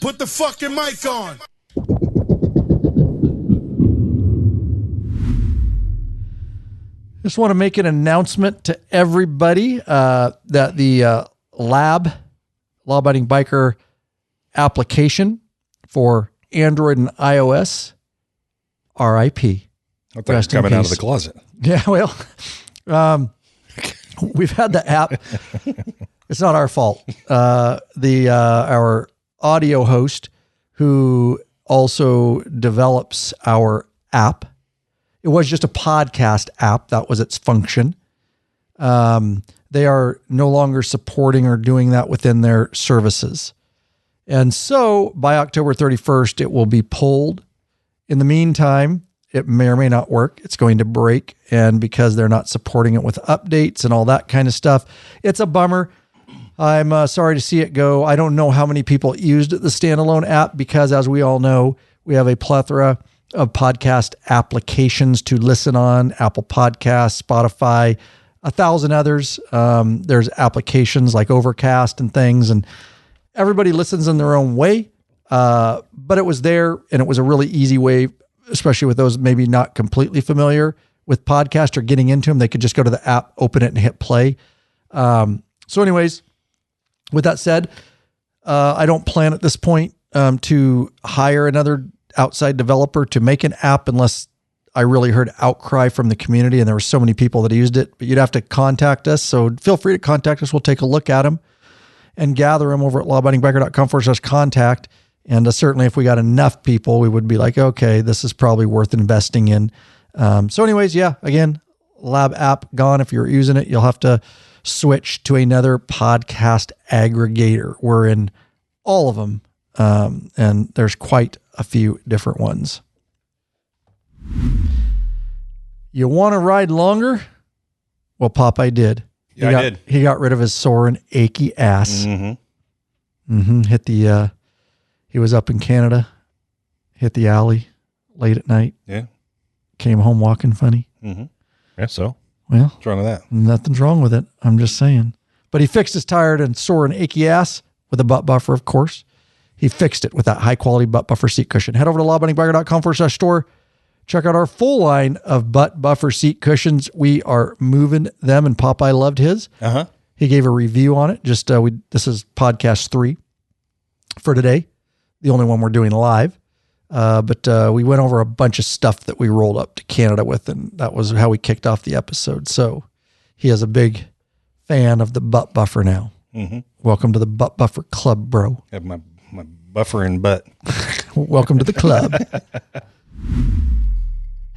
Put the fucking mic on. Just want to make an announcement to everybody that the law-abiding biker application for Android and iOS, RIP. I thought coming out of the closet. Yeah, well, we've had the app. It's not our fault. Our audio host, who also develops our app, it was just a podcast app. That was its function. They are no longer supporting or doing that within their services. And so by October 31st, it will be pulled. In the meantime, it may or may not work. It's going to break. And because they're not supporting it with updates and all that kind of stuff, it's a bummer. I'm sorry to see it go. I don't know how many people used the standalone app because, as we all know, we have a plethora of podcast applications to listen on: Apple Podcasts, Spotify, 1,000 others. There's applications like Overcast and things, and everybody listens in their own way. But it was there, and it was a really easy way, especially with those maybe not completely familiar with podcast or getting into them. They could just go to the app, open it, and hit play. So anyways, with that said, I don't plan at this point to hire another outside developer to make an app unless I really heard outcry from the community and there were so many people that used it. But you'd have to contact us. So feel free to contact us. We'll take a look at them and gather them over at lawabidingbiker.com/contact. And certainly if we got enough people, we would be like, okay, this is probably worth investing in. So anyways, yeah, again, Lab app gone. If you're using it, you'll have to switch to another podcast aggregator. We're in all of them. And there's quite a few different ones. You want to ride longer? Well, Popeye did. Yeah, I did. He got rid of his sore and achy ass. Hit the, he was up in Canada, hit the alley late at night. Yeah. Came home walking funny. Yeah, so? Well, what's wrong with that? Nothing's wrong with it. I'm just saying. But he fixed his tired and sore and achy ass with a butt buffer, of course. He fixed it with that high-quality butt buffer seat cushion. Head over to lawabidingbiker.com/store. Check out our full line of butt buffer seat cushions. We are moving them, and Popeye loved his. He gave a review on it. Just this is podcast 3 for today, the only one we're doing live. But we went over a bunch of stuff that we rolled up to Canada with, and that was how we kicked off the episode. So he is a big fan of the butt buffer now. Welcome to the butt buffer club, bro. Have my buffer and butt. Welcome to the club.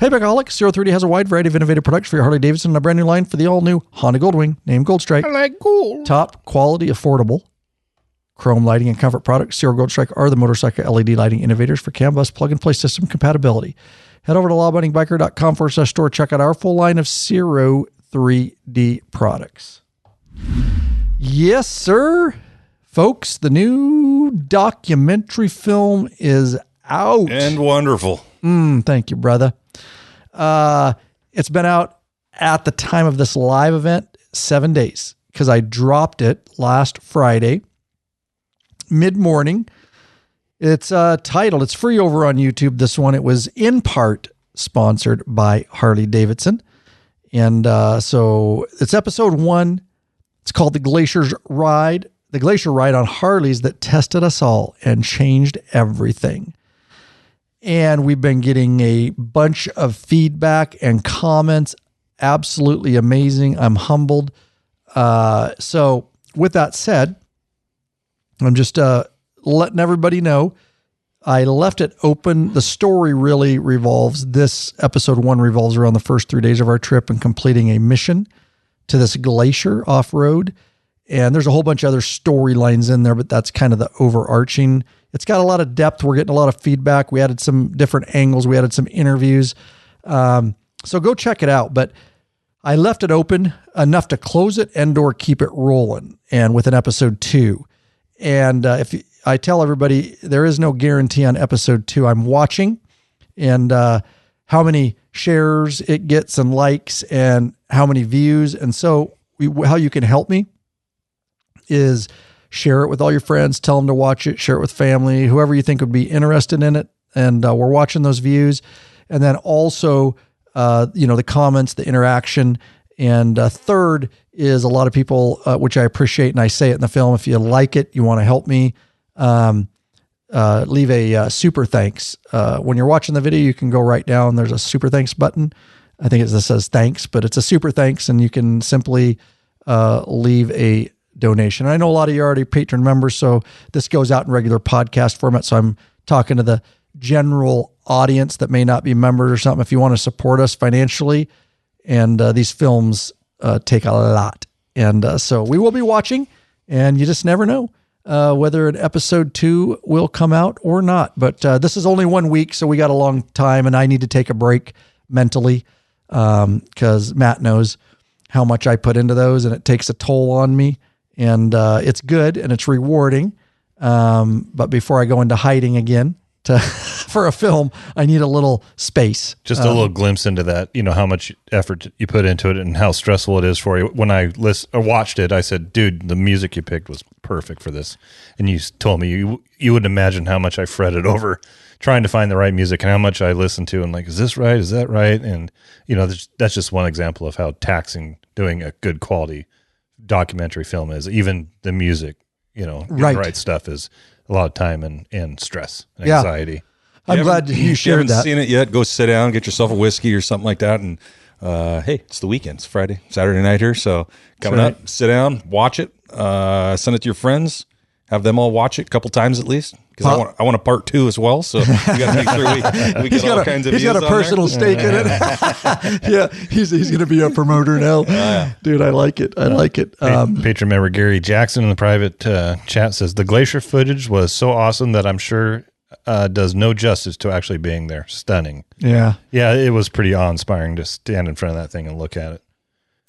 Hey, Bikerholic, 030 has a wide variety of innovative products for your Harley-Davidson and a brand new line for the all-new Honda Goldwing, named Gold Strike. I like gold. Top quality, affordable chrome lighting and comfort products. Zero Gold Strike are the motorcycle LED lighting innovators for CAN bus plug-and-play system compatibility. Head over to lawabidingbiker.com/store. Check out our full line of Zero 3D products. Yes, sir. Folks, the new documentary film is out. And wonderful. Thank you, brother. It's been out at the time of this live event 7 days because I dropped it last Friday mid-morning. It's titled, it's free over on YouTube. This one, it was in part sponsored by Harley-Davidson. And so it's episode 1. It's called The Glacier Ride on Harleys that tested us all and changed everything. And we've been getting a bunch of feedback and comments. Absolutely amazing. I'm humbled. So with that said, I'm just letting everybody know I left it open. The story really revolves. This episode 1 revolves around the first 3 days of our trip and completing a mission to this glacier off-road. And there's a whole bunch of other storylines in there, but that's kind of the overarching. It's got a lot of depth. We're getting a lot of feedback. We added some different angles. We added some interviews. So go check it out. But I left it open enough to close it and or keep it rolling. And with an episode 2. And I tell everybody, there is no guarantee on episode 2. I'm watching and how many shares it gets and likes and how many views. And so how you can help me is share it with all your friends, tell them to watch it, share it with family, whoever you think would be interested in it. And we're watching those views. And then also, the comments, the interaction. And third is a lot of people, which I appreciate, and I say it in the film, if you like it, you want to help me, leave a super thanks. When you're watching the video, you can go right down. There's a super thanks button. I think it says thanks, but it's a super thanks, and you can simply leave a donation. I know a lot of you are already patron members, so this goes out in regular podcast format. So I'm talking to the general audience that may not be members or something. If you want to support us financially, and these films take a lot. And so we will be watching, and you just never know whether an episode 2 will come out or not. But this is only 1 week, so we got a long time, and I need to take a break mentally because Matt knows how much I put into those, and it takes a toll on me. And it's good, and it's rewarding. But before I go into hiding again for a film, I need a little space. Just a little glimpse into that, how much effort you put into it and how stressful it is for you. When I watched it, I said, dude, the music you picked was perfect for this. And you told me you wouldn't imagine how much I fretted over trying to find the right music and how much I listened to and like, is this right? Is that right? And, that's just one example of how taxing doing a good quality documentary film is. Even the music, the right stuff is a lot of time and stress and anxiety. I'm glad you shared that. If you haven't seen it yet, go sit down, get yourself a whiskey or something like that. And hey, it's the weekend. It's Friday, Saturday night here. So coming up, sit down, watch it, send it to your friends, have them all watch it a couple times at least. Because I want a part 2 as well. So we got to make sure we get all kinds of He's got a personal stake in it. Yeah, he's going to be a promoter now. Dude, I like it. I like it. Patron member Gary Jackson in the private chat says, the glacier footage was so awesome that I'm sure does no justice to actually being there. Stunning. Yeah. Yeah, it was pretty awe-inspiring to stand in front of that thing and look at it.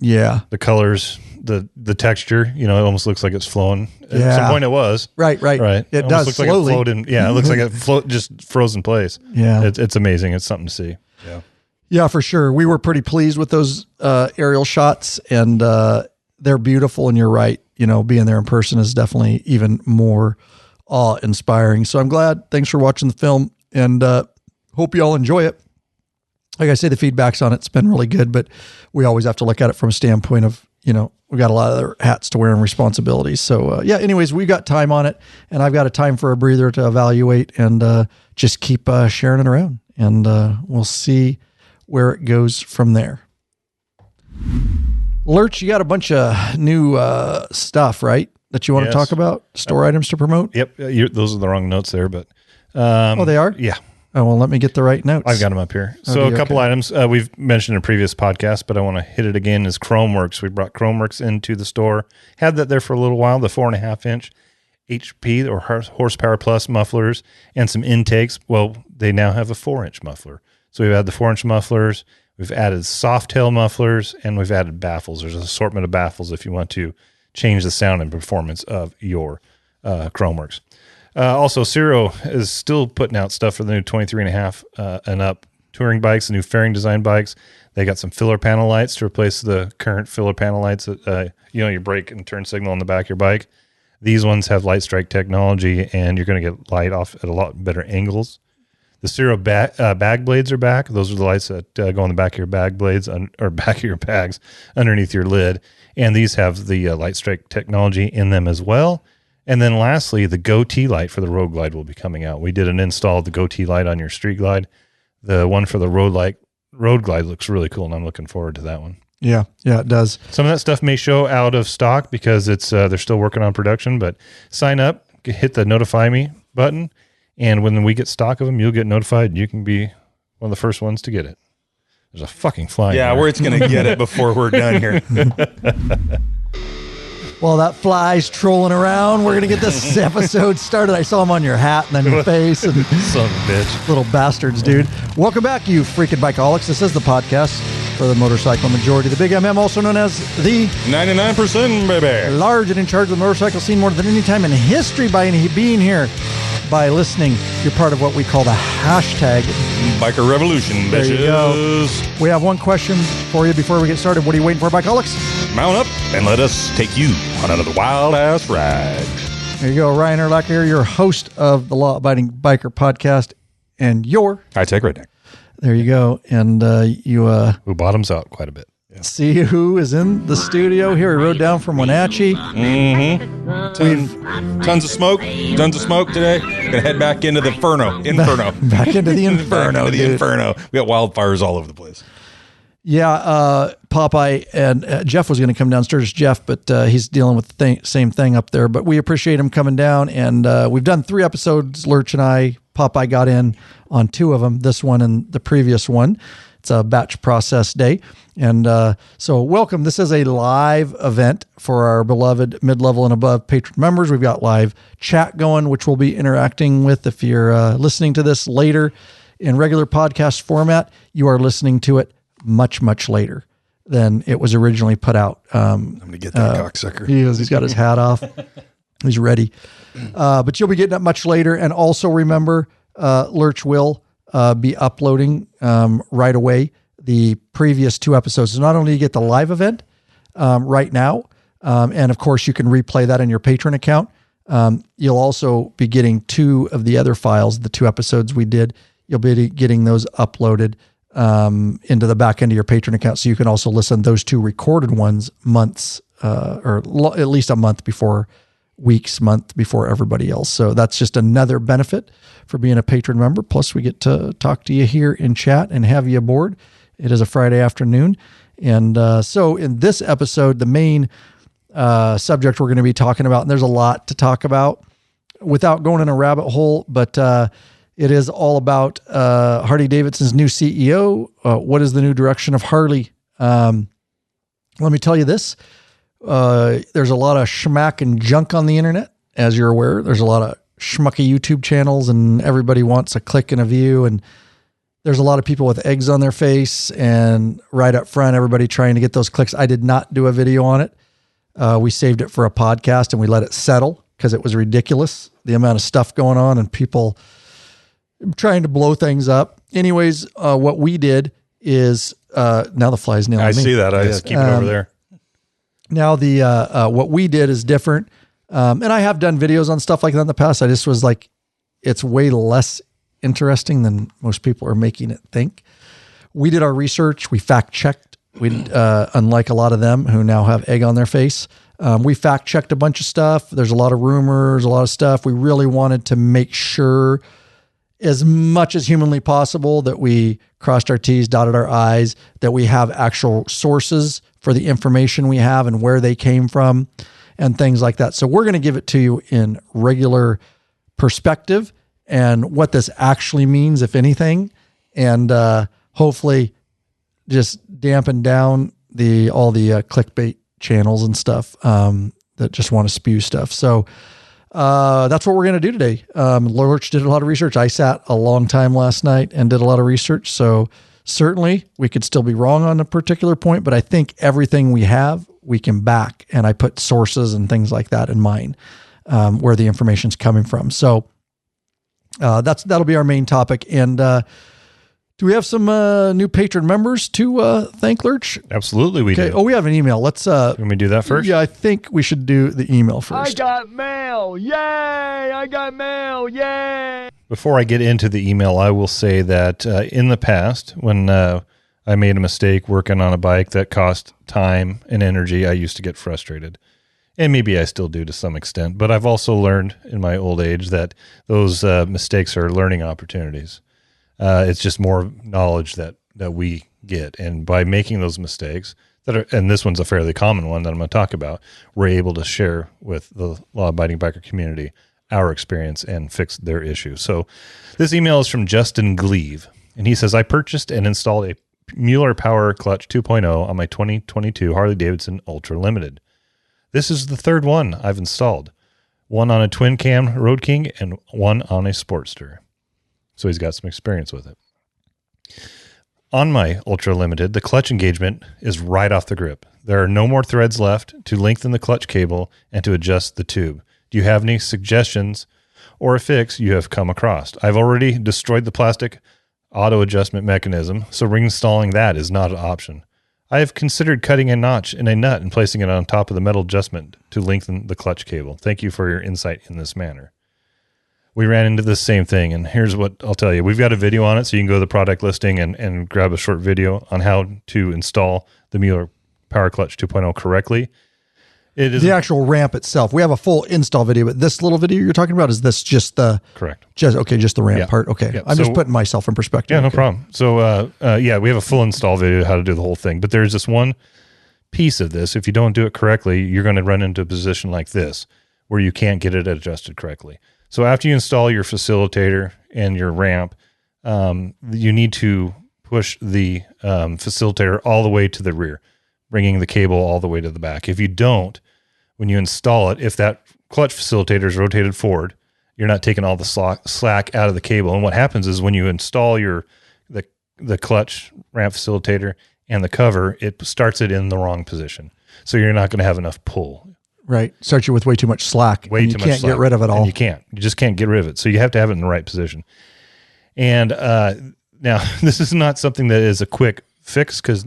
Yeah. The colors, the texture, it almost looks like it's flowing. Yeah. At some point it was. Right. It does looks slowly. Like it flowed it looks like it just froze in place. Yeah. It's amazing. It's something to see. Yeah. Yeah, for sure. We were pretty pleased with those aerial shots, and they're beautiful, and you're right. Being there in person is definitely even more awe-inspiring. So I'm glad. Thanks for watching the film, and hope you all enjoy it. Like I say, the feedback's on it's been really good, but we always have to look at it from a standpoint of, we got a lot of other hats to wear and responsibilities. So anyways, we got time on it, and I've got a time for a breather to evaluate and just keep sharing it around, and we'll see where it goes from there. Lurch, you got a bunch of new stuff, right? That you want to talk about? Store items to promote? Yep. Those are the wrong notes there, but. They are? Yeah. Oh, well, let me get the right notes. I've got them up here. So a couple items we've mentioned in a previous podcast, but I want to hit it again, is Chromeworks. We brought Chromeworks into the store. Had that there for a little while, the 4.5-inch HP or horsepower plus mufflers and some intakes. Well, they now have a 4-inch muffler. So we've had the 4-inch mufflers, we've added soft tail mufflers, and we've added baffles. There's an assortment of baffles if you want to change the sound and performance of your Chromeworks. Also, Ciro is still putting out stuff for the new 23.5 and up touring bikes, the new fairing design bikes. They got some filler panel lights to replace the current filler panel lights that your brake and turn signal on the back of your bike. These ones have light strike technology, and you're going to get light off at a lot better angles. The Ciro bag blades are back. Those are the lights that go on the back of your bag blades or back of your bags underneath your lid. And these have the light strike technology in them as well. And then lastly, the GoT light for the Road Glide will be coming out. We did an install of the GoT light on your Street Glide. The one for the Road Glide looks really cool, and I'm looking forward to that one. Yeah, it does. Some of that stuff may show out of stock because it's they're still working on production, but sign up, hit the notify me button, and when we get stock of them, you'll get notified, and you can be one of the first ones to get it. There's a fucking fly. Yeah, where it's going to get it before we're done here. Well, that fly's trolling around. We're going to get this episode started. I saw him on your hat and then your face. And son of a bitch. Little bastards, dude. Welcome back, you freaking bikeaholics. This is the podcast for the motorcycle majority. The Big MM, also known as the 99%, baby. Large and in charge of the motorcycle scene more than any time in history by being here, by listening. You're part of what we call the hashtag Biker Revolution, There bitches. you go. We have one question for you before we get started. What are you waiting for, bikeaholics? Mount up and let us take you on another wild-ass ride. There you go. Ryan Urlacher here, your host of the Law Abiding Biker podcast, and your high-tech redneck. There you go. And who bottoms out quite a bit. See who is in the studio here. He rode down from Wenatchee. Tons of smoke today. Gonna head back into the inferno. Back into the inferno. The inferno. We got wildfires all over the place. Yeah, Popeye and Jeff was going to come downstairs, Jeff, but he's dealing with the same thing up there. But we appreciate him coming down, and we've done 3 episodes, Lurch and I. Popeye got in on 2 of them, this one and the previous one. It's a batch process day. And so welcome. This is a live event for our beloved mid-level and above patron members. We've got live chat going, which we'll be interacting with. If you're listening to this later in regular podcast format, you are listening to it much, much later than it was originally put out. I'm going to get that cocksucker. He's got his hat off. He's ready. But you'll be getting it much later. And also remember, Lurch will be uploading right away the previous 2 episodes. So not only do you get the live event right now, and of course you can replay that in your Patreon account, you'll also be getting 2 of the other files, the 2 episodes we did. You'll be getting those uploaded into the back end of your Patreon account. So you can also listen to those 2 recorded ones month before everybody else. So that's just another benefit for being a patron member. Plus we get to talk to you here in chat and have you aboard. It is a Friday afternoon. And so in this episode, the main subject we're going to be talking about, and there's a lot to talk about without going in a rabbit hole, but it is all about Harley-Davidson's new CEO. What is the new direction of Harley? Let me tell you this. There's a lot of schmack and junk on the internet, as you're aware. There's a lot of schmucky YouTube channels, and everybody wants a click and a view. And there's a lot of people with eggs on their face, and right up front, everybody trying to get those clicks. I did not do a video on it. We saved it for a podcast, and we let it settle because it was ridiculous, the amount of stuff going on and people trying to blow things up. Anyways, what we did is now the fly's nailing me. I see that. I just keep it over there. Now what we did is different. And I have done videos on stuff like that in the past. I just was like, it's way less interesting than most people are making it think. We did our research. We fact checked. We, unlike a lot of them who now have egg on their face, we fact checked a bunch of stuff. There's a lot of rumors, a lot of stuff. We really wanted to make sure as much as humanly possible that we crossed our T's, dotted our I's, that we have actual sources for the information we have and where they came from and things like that. So we're going to give it to you in regular perspective and what this actually means, if anything, and hopefully just dampen down all the clickbait channels and stuff that just want to spew stuff. So that's what we're going to do today. Lurch did a lot of research. I sat a long time last night and did a lot of research. So certainly we could still be wrong on a particular point, but I think everything we have, we can back. And I put sources and things like that in mine, where the information's coming from. So that'll be our main topic. And do we have some new patron members to thank, Lurch? Absolutely, we do. Oh, we have an email. Let's. Can we do that first? Yeah, I think we should do the email first. I got mail! Yay! I got mail! Yay! Before I get into the email, I will say that in the past, when I made a mistake working on a bike that cost time and energy, I used to get frustrated. And maybe I still do to some extent. But I've also learned in my old age that those mistakes are learning opportunities. It's just more knowledge that we get. And by making those mistakes, and this one's a fairly common one that I'm going to talk about, we're able to share with the law-abiding biker community our experience and fix their issue. So this email is from Justin Gleave, and he says, I purchased and installed a Mueller Power Clutch 2.0 on my 2022 Harley-Davidson Ultra Limited. This is the 3rd one I've installed, one on a twin cam Road King and one on a Sportster. So he's got some experience with it. On my Ultra Limited, the clutch engagement is right off the grip. There are no more threads left to lengthen the clutch cable and to adjust the tube. Do you have any suggestions or a fix you have come across? I've already destroyed the plastic auto adjustment mechanism, so reinstalling that is not an option. I have considered cutting a notch in a nut and placing it on top of the metal adjustment to lengthen the clutch cable. Thank you for your insight in this manner. We ran into the same thing, and here's what I'll tell you. We've got a video on it, so you can go to the product listing and grab a short video on how to install the Mueller Power Clutch 2.0 correctly. It is the actual ramp itself. We have a full install video, but this little video you're talking about, is this just the correct? Just the ramp part. Okay, yeah. I'm just putting myself in perspective. Yeah, no okay. problem. So we have a full install video how to do the whole thing, but there's this one piece of this. If you don't do it correctly, you're going to run into a position like this where you can't get it adjusted correctly. So after you install your facilitator and your ramp, you need to push the facilitator all the way to the rear, bringing the cable all the way to the back. If you don't, when you install it, if that clutch facilitator is rotated forward, you're not taking all the slack out of the cable. And what happens is when you install the clutch ramp facilitator and the cover, it starts it in the wrong position. So you're not going to have enough pull. Right. Starts you with way too much slack. You can't get rid of it all. And you can't. You just can't get rid of it. So you have to have it in the right position. And now, this is not something that is a quick fix because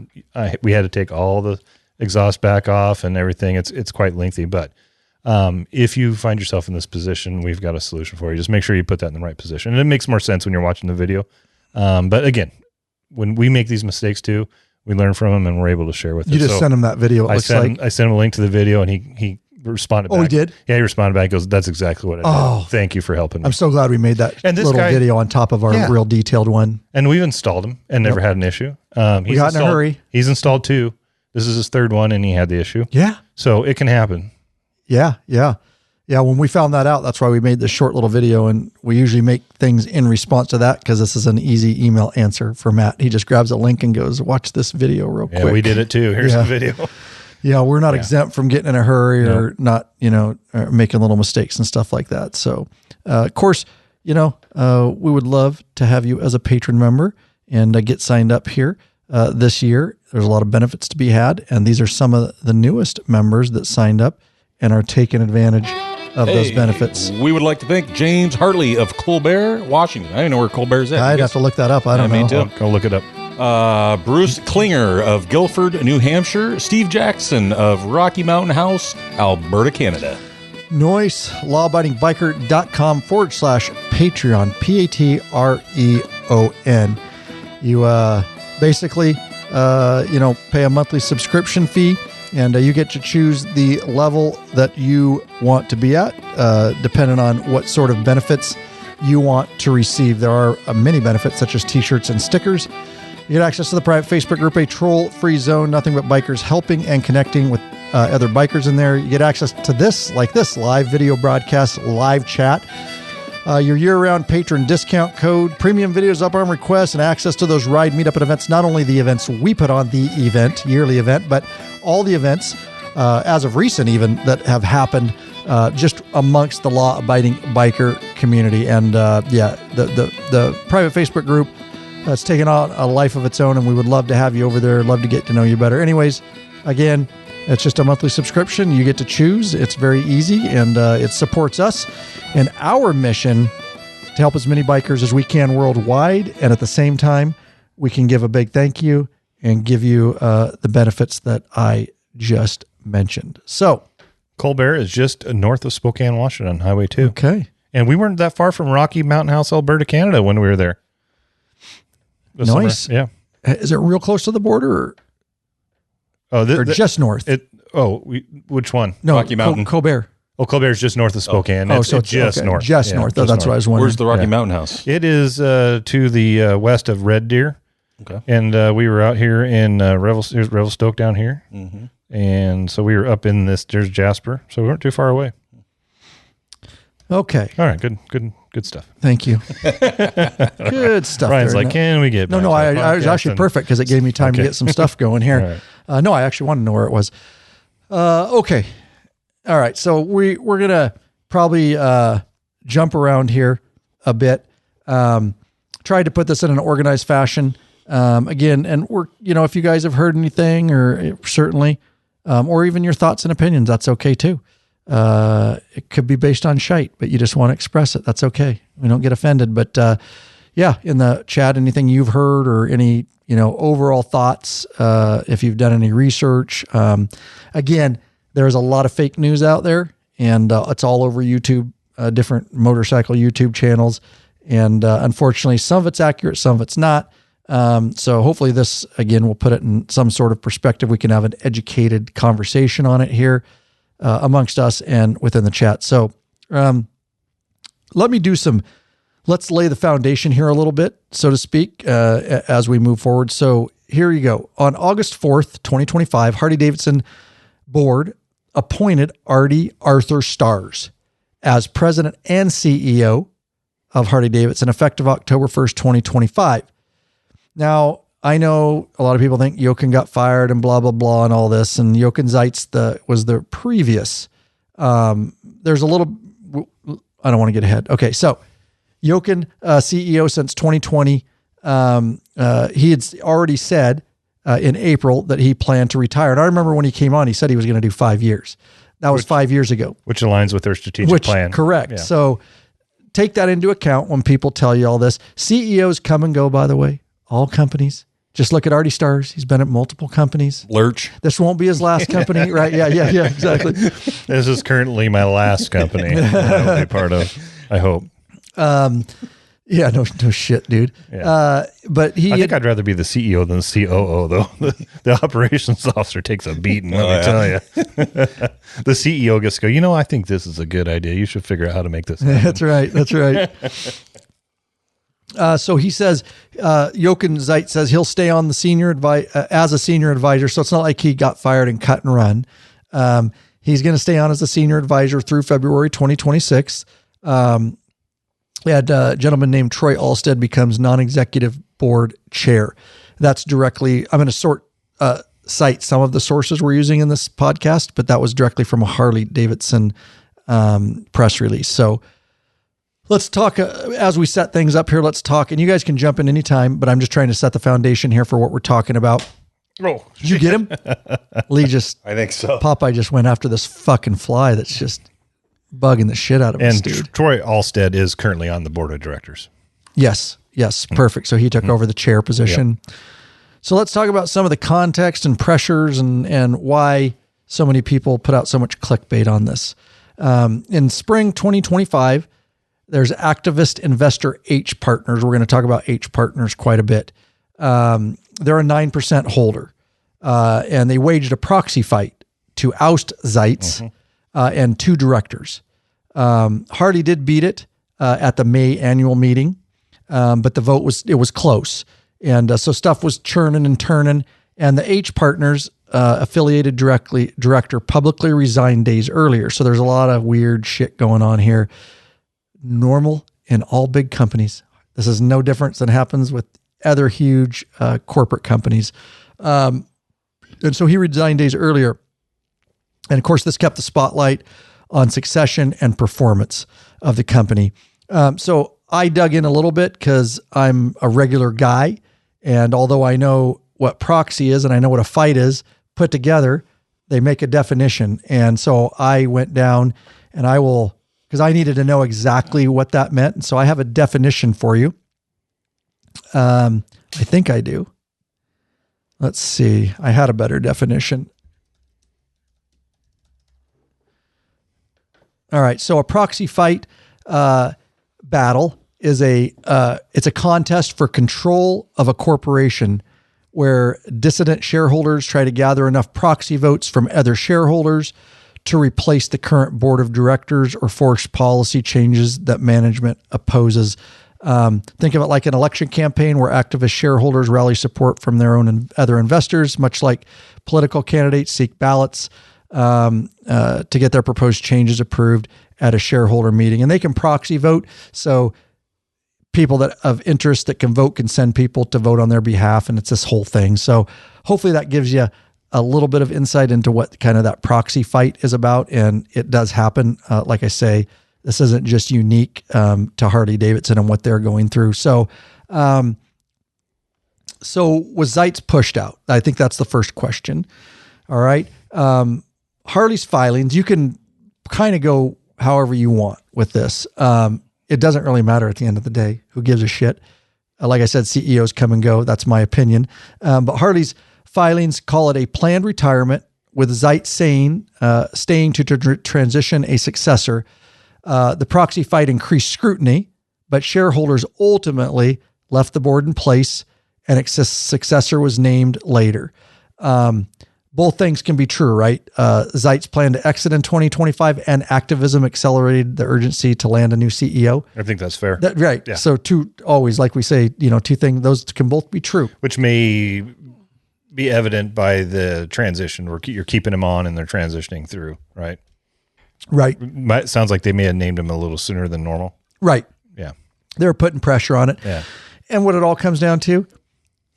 we had to take all the exhaust back off and everything. It's quite lengthy. But if you find yourself in this position, we've got a solution for you. Just make sure you put that in the right position. And it makes more sense when you're watching the video. But again, when we make these mistakes too, we learn from them and we're able to share with you. Just send him that video. I sent him a link to the video and he responded back. Oh, he did? Yeah, he responded back. He goes, that's exactly what I did. Thank you for helping me. I'm so glad we made that little video on top of our real detailed one. And we've installed them and never had an issue. We got in a hurry. He's installed 2. This is his 3rd one and he had the issue. Yeah. So it can happen. Yeah. When we found that out, that's why we made this short little video, and we usually make things in response to that because this is an easy email answer for Matt. He just grabs a link and goes, watch this video real quick. Yeah, we did it too. Here's the video. Yeah, we're not exempt from getting in a hurry or not, making little mistakes and stuff like that. So, of course, we would love to have you as a patron member and get signed up here this year. There's a lot of benefits to be had, and these are some of the newest members that signed up and are taking advantage of those benefits. We would like to thank James Hartley of Colbert, Washington. I don't know where Colbert's at. I'd have to look that up. I don't know. Me too. Go look it up. Bruce Klinger of Guilford, New Hampshire. Steve Jackson of Rocky Mountain House, Alberta, Canada. Noise, lawabidingbikers.com/Patreon, Patreon. You basically, pay a monthly subscription fee, and you get to choose the level that you want to be at, depending on what sort of benefits you want to receive. There are many benefits, such as t-shirts and stickers. You get access to the private Facebook group, a troll-free zone, nothing but bikers helping and connecting with other bikers in there. You get access to this live video broadcast, live chat, your year-round patron discount code, premium videos up on request, and access to those ride meetup and events. Not only the events we put on, the yearly event, but all the events, as of recent even, that have happened just amongst the law-abiding biker community. And the private Facebook group that's taken on a life of its own, and we would love to have you over there, love to get to know you better. Anyways, again, it's just a monthly subscription. You get to choose. It's very easy, and it supports us in our mission to help as many bikers as we can worldwide. And at the same time, we can give a big thank you and give you the benefits that I just mentioned. So Colbert is just north of Spokane, Washington, on Highway 2. Okay. And we weren't that far from Rocky Mountain House, Alberta, Canada when we were there. Nice. Summer. Yeah. Is it real close to the border or just north? Which one? No, Rocky Mountain. Colbert. Oh, Colbert is just north of Spokane. So it's just north. Just north. That's what I was wondering. Where's the Rocky Mountain House? It is to the west of Red Deer. Okay. And we were out here in Revelstoke down here. Mm-hmm. And so we were up in there's Jasper. So we weren't too far away. Okay. All right. Good stuff. Thank you. Good stuff. Brian's like, can we get back No, I was actually perfect because it gave me time to get some stuff going here. Right. No, I actually wanted to know where it was. Okay. All right. So we're going to probably jump around here a bit. Tried to put this in an organized fashion. Again, and we're, if you guys have heard anything or certainly, or even your thoughts and opinions, that's okay too. It could be based on shite, but you just want to express it. That's okay. We don't get offended, but, in the chat, anything you've heard or any, overall thoughts, if you've done any research. Again, there's a lot of fake news out there, and it's all over YouTube, different motorcycle YouTube channels. And unfortunately, some of it's accurate, some of it's not. So hopefully this, again, will put it in some sort of perspective. We can have an educated conversation on it here amongst us and within the chat. So let's lay the foundation here a little bit, so to speak, as we move forward. So here you go. On August 4th, 2025, Harley-Davidson board appointed Artie Starrs as president and CEO of Harley-Davidson effective October 1st, 2025. Now, I know a lot of people think Jochen got fired and blah, blah, blah, and all this, and Jochen Zeitz was the previous. There's a little, I don't want to get ahead. Okay, so Jochen, CEO since 2020, he had already said in April that he planned to retire. And I remember when he came on, he said he was going to do 5 years. That was 5 years ago. Which aligns with their strategic plan. Correct. Yeah. So take that into account when people tell you all this. CEOs come and go, by the way, all companies. Just look at Artie Starrs. He's been at multiple companies. Lurch. This won't be his last company, right? Yeah, exactly. This is currently my last company that I will be part of, I hope. Yeah, no shit, dude. Yeah. But I think I'd rather be the CEO than the COO, though. The operations officer takes a beating, let me tell you. The CEO gets to go, I think this is a good idea. You should figure out how to make this happen. That's right. So he says, Jochen Zeitz says he'll stay on the as a senior advisor. So it's not like he got fired and cut and run. He's going to stay on as a senior advisor through February 2026. We had a gentleman named Troy Alstead becomes non-executive board chair. That's directly, I'm going to cite some of the sources we're using in this podcast, but that was directly from a Harley-Davidson press release. So let's talk, as we set things up here, let's talk, and you guys can jump in anytime, but I'm just trying to set the foundation here for what we're talking about. Oh, did you get him? Lee I think so. Popeye just went after this fucking fly that's just bugging the shit out of us, dude. And Troy Alstead is currently on the board of directors. Yes, perfect. So he took over the chair position. Yep. So let's talk about some of the context and pressures and why so many people put out so much clickbait on this. In spring 2025, there's activist investor H Partners. We're going to talk about H Partners quite a bit. They're a 9% holder, and they waged a proxy fight to oust Zeitz and two directors. Harley did beat it at the May annual meeting, but the vote was close. And so stuff was churning and turning, and the H Partners affiliated director publicly resigned days earlier. So there's a lot of weird shit going on here. Normal in all big companies. This is no different than happens with other huge corporate companies. And so he resigned days earlier. And of course, this kept the spotlight on succession and performance of the company. So I dug in a little bit because I'm a regular guy. And although I know what proxy is and I know what a fight is, put together, they make a definition. And so I went down and because I needed to know exactly what that meant. And so I have a definition for you. I think I do. Let's see. I had a better definition. All right. So a proxy fight battle is it's a contest for control of a corporation where dissident shareholders try to gather enough proxy votes from other shareholders to replace the current board of directors or force policy changes that management opposes. Think of it like an election campaign where activist shareholders rally support from their own and other investors, much like political candidates seek ballots to get their proposed changes approved at a shareholder meeting. And they can proxy vote. So people that of interest that can vote can send people to vote on their behalf. And it's this whole thing. So hopefully that gives you a little bit of insight into what kind of that proxy fight is about. And it does happen. Like I say, this isn't just unique to Harley-Davidson and what they're going through. So was Zeitz pushed out? I think that's the first question. All right. Harley's filings, you can kind of go however you want with this. It doesn't really matter at the end of the day. Who gives a shit? Like I said, CEOs come and go. That's my opinion. But Harley's filings call it a planned retirement, with Zeitz saying, staying to transition a successor. The proxy fight increased scrutiny, but shareholders ultimately left the board in place, and a successor was named later. Both things can be true, right? Zeitz planned to exit in 2025, and activism accelerated the urgency to land a new CEO. I think that's fair. Right. Yeah. So always, like we say, two things, those can both be true. Which may be evident by the transition, where you're keeping him on and they're transitioning through, right? Right. It sounds like they may have named him a little sooner than normal. Right. Yeah. They're putting pressure on it. Yeah. And what it all comes down to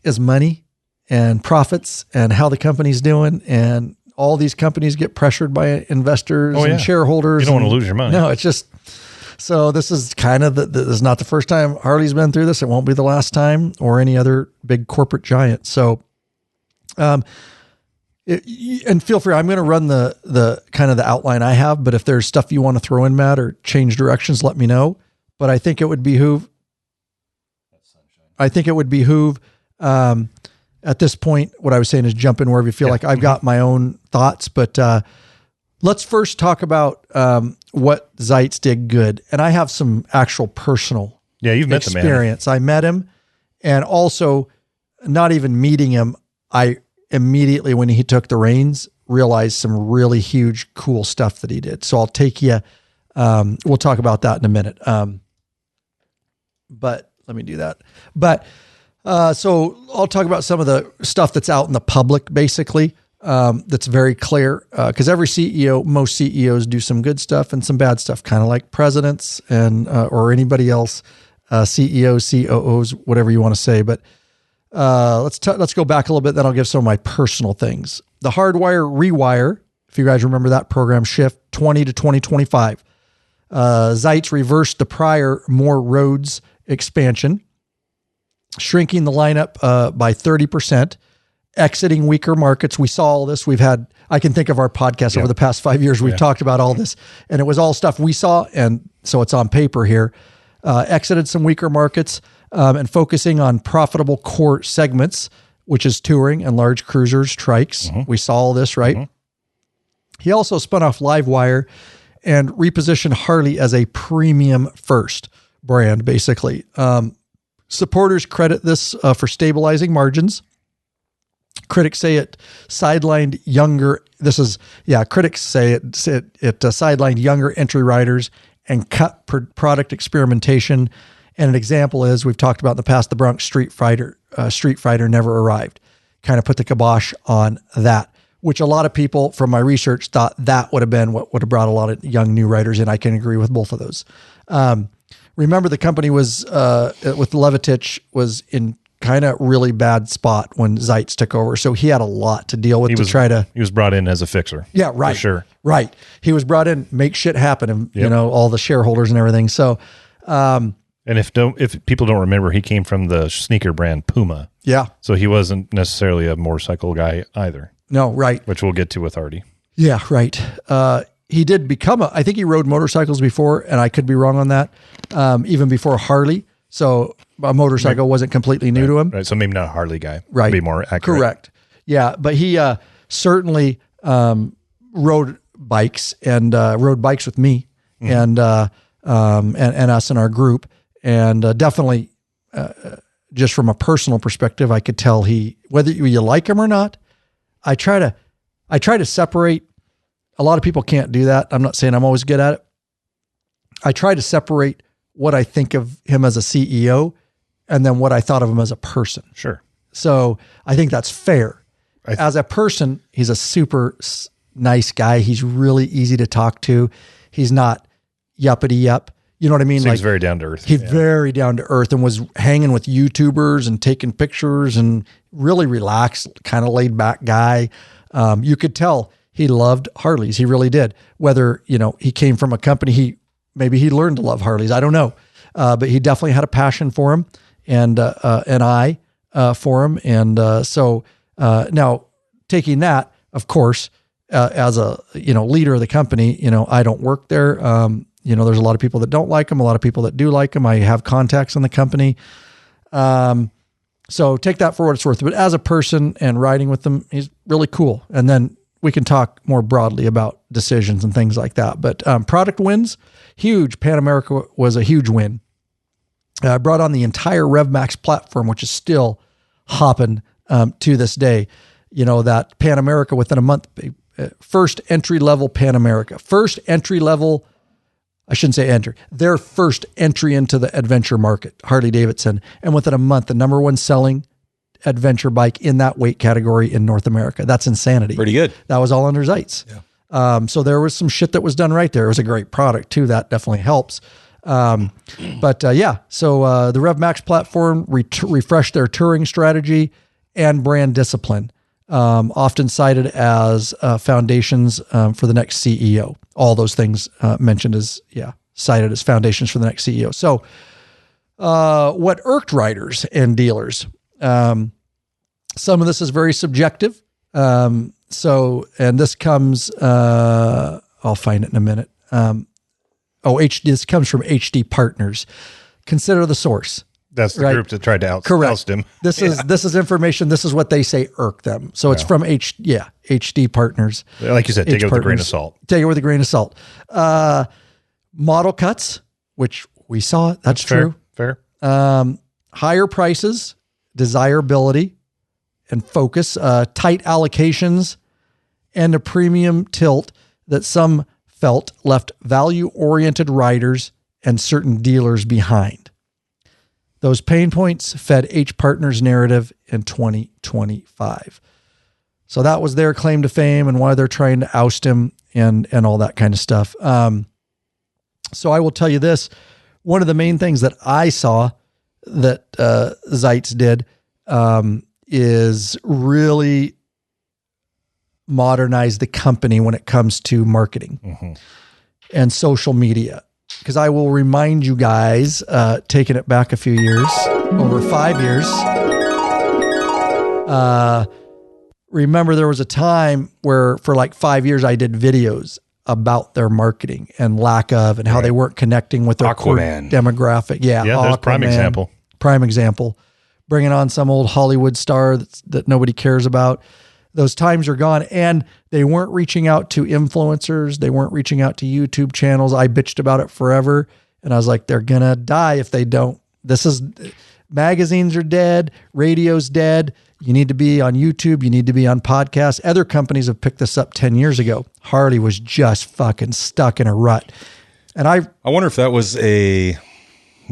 is money and profits and how the company's doing. And all these companies get pressured by investors and shareholders. You don't want to lose your money. No, it's just, so this is kind of, this is not the first time Harley's been through this. It won't be the last time, or any other big corporate giant. So, and feel free, I'm going to run the kind of the outline I have, but if there's stuff you want to throw in, Matt, or change directions, let me know. But I think it would behoove, at this point, what I was saying is jump in wherever you feel like. I've got my own thoughts, but let's first talk about what Zeitz did good. And I have some actual personal you've met experience. The man. I met him, and also not even meeting him, I immediately, when he took the reins, realized some really huge, cool stuff that he did. So I'll take you, we'll talk about that in a minute. But let me do that. But so I'll talk about some of the stuff that's out in the public, basically, that's very clear. Because every CEO, most CEOs do some good stuff and some bad stuff, kind of like presidents and or anybody else, CEOs, COOs, whatever you want to say. But let's go back a little bit. Then I'll give some of my personal things. The Hardwire Rewire, if you guys remember that program, shift 20 to 2025. Zeitz reversed the prior more roads expansion, shrinking the lineup by 30%, exiting weaker markets. We saw all this. I can think of our podcast over the past 5 years. We've talked about all this, and it was all stuff we saw. And so it's on paper here. Exited some weaker markets and focusing on profitable core segments, which is touring and large cruisers, trikes. Mm-hmm. We saw all this, right? Mm-hmm. He also spun off LiveWire and repositioned Harley as a premium first brand, basically. Supporters credit this for stabilizing margins. Critics say it sidelined younger. Critics say it sidelined younger entry riders and cut product experimentation. And an example is, we've talked about in the past, the Bronx Street Fighter never arrived. Kind of put the kibosh on that, which a lot of people from my research thought that would have been what would have brought a lot of young new riders in. I can agree with both of those. Remember, the company was, with Levitich, was in kind of really bad spot when Zeitz took over. So he had a lot to deal with He was brought in as a fixer. Yeah, right. For sure. Right. He was brought in, make shit happen, and all the shareholders and everything. So, and if people don't remember, he came from the sneaker brand Puma. Yeah. So he wasn't necessarily a motorcycle guy either. No, right. Which we'll get to with Artie. Yeah, right. He did become I think he rode motorcycles before, and I could be wrong on that, even before Harley. So a motorcycle wasn't completely new to him. Right. So maybe not a Harley guy. Right. To be more accurate. Correct. Yeah. But he certainly rode bikes and rode bikes with me and us in our group. And definitely, just from a personal perspective, I could tell whether you like him or not, I try to separate. A lot of people can't do that. I'm not saying I'm always good at it. I try to separate what I think of him as a CEO and then what I thought of him as a person. Sure. So I think that's fair. As a person, he's a super nice guy. He's really easy to talk to. He's not yuppity yup. You know what I mean? Seems very down to earth. He's very down to earth and was hanging with YouTubers and taking pictures and really relaxed, kind of laid back guy. You could tell he loved Harleys. He really did. Whether, he came from a company, maybe he learned to love Harleys. I don't know. But he definitely had a passion for him and an eye for him. And so now taking that, of course, as a, leader of the company, I don't work there. There's a lot of people that don't like him, a lot of people that do like him. I have contacts in the company. So take that for what it's worth. But as a person and riding with them, he's really cool. And then we can talk more broadly about decisions and things like that. But product wins, huge. Pan America was a huge win. I brought on the entire RevMax platform, which is still hopping to this day. You know, that Pan America within a month, first entry-level Pan America, first entry-level, I shouldn't say enter, their first entry into the adventure market, Harley-Davidson. And within a month, the number one selling adventure bike in that weight category in North America. That's insanity. Pretty good. That was all under Zeitz. Yeah. So there was some shit that was done right there. It was a great product too. That definitely helps. So the RevMax platform refreshed their touring strategy and brand discipline, often cited as foundations for the next CEO. All those things mentioned as, cited as foundations for the next CEO. So what irked riders and dealers? Some of this is very subjective. And this comes, I'll find it in a minute. This comes from HD Partners. Consider the source. That's the group that tried to oust him. This is information. This is what they say irked them. So it's from HD Partners. Like you said, take it with a grain of salt. Take it with a grain of salt. Model cuts, which we saw. That's true. Fair. Higher prices, desirability, and focus. Tight allocations, and a premium tilt that some felt left value-oriented riders and certain dealers behind. Those pain points fed H Partners' narrative in 2025. So that was their claim to fame and why they're trying to oust him and all that kind of stuff. So I will tell you this. One of the main things that I saw that Zeitz did is really modernize the company when it comes to marketing and social media. Because I will remind you guys, taking it back a few years, over 5 years, remember there was a time where for like 5 years I did videos about their marketing and lack of, and how they weren't connecting with their core demographic. Yeah, there's prime example. Prime example. Bringing on some old Hollywood star that nobody cares about. Those times are gone, and they weren't reaching out to influencers. They weren't reaching out to YouTube channels. I bitched about it forever, and I was like, they're gonna die if they don't. Magazines are dead. Radio's dead. You need to be on YouTube. You need to be on podcasts. Other companies have picked this up 10 years ago. Harley was just fucking stuck in a rut. And I wonder if that was we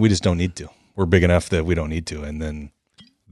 just don't need to. We're big enough that we don't need to. And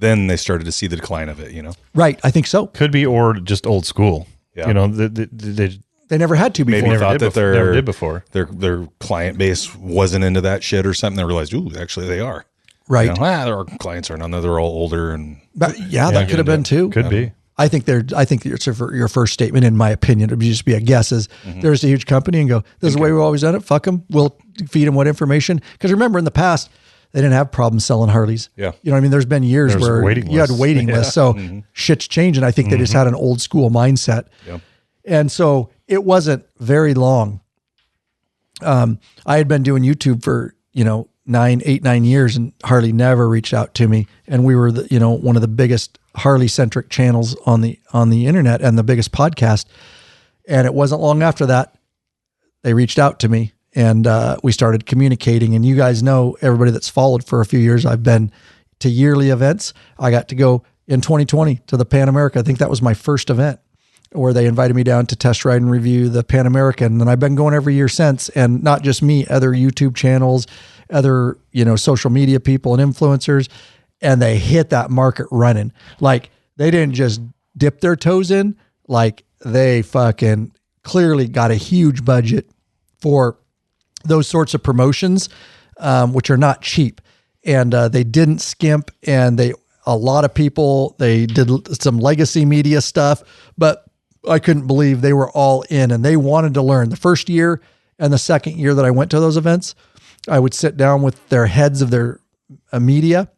then they started to see the decline of it, you know? Right. I think so. Could be, or just old school. Yeah. You know, they never had to before. Maybe thought that never did before. Their client base wasn't into that shit or something. They realized, ooh, actually they are. Right. You know, our clients are none. They're all older and that could have been too. Could be. I think your first statement, in my opinion, it would just be a guess, is there's a huge company and go, this is the way we've always done it. Fuck them. We'll feed them what information. Because remember, in the past, they didn't have problems selling Harleys. Yeah. You know what I mean? There's been years where you had waiting lists. So shit's changing. I think they just had an old school mindset. Yeah. And so it wasn't very long. I had been doing YouTube for, 9 years, and Harley never reached out to me. And we were one of the biggest Harley centric channels on the internet and the biggest podcast. And it wasn't long after that, they reached out to me. And we started communicating. And you guys know, everybody that's followed for a few years, I've been to yearly events. I got to go in 2020 to the Pan America. I think that was my first event where they invited me down to test ride and review the Pan American. And I've been going every year since. And not just me, other YouTube channels, other, social media people and influencers. And they hit that market running. Like, they didn't just dip their toes in. Like, they fucking clearly got a huge budget for those sorts of promotions, which are not cheap. And they didn't skimp, and a lot of people, they did some legacy media stuff, but I couldn't believe they were all in and they wanted to learn. The first year and the second year that I went to those events, I would sit down with their heads of their media,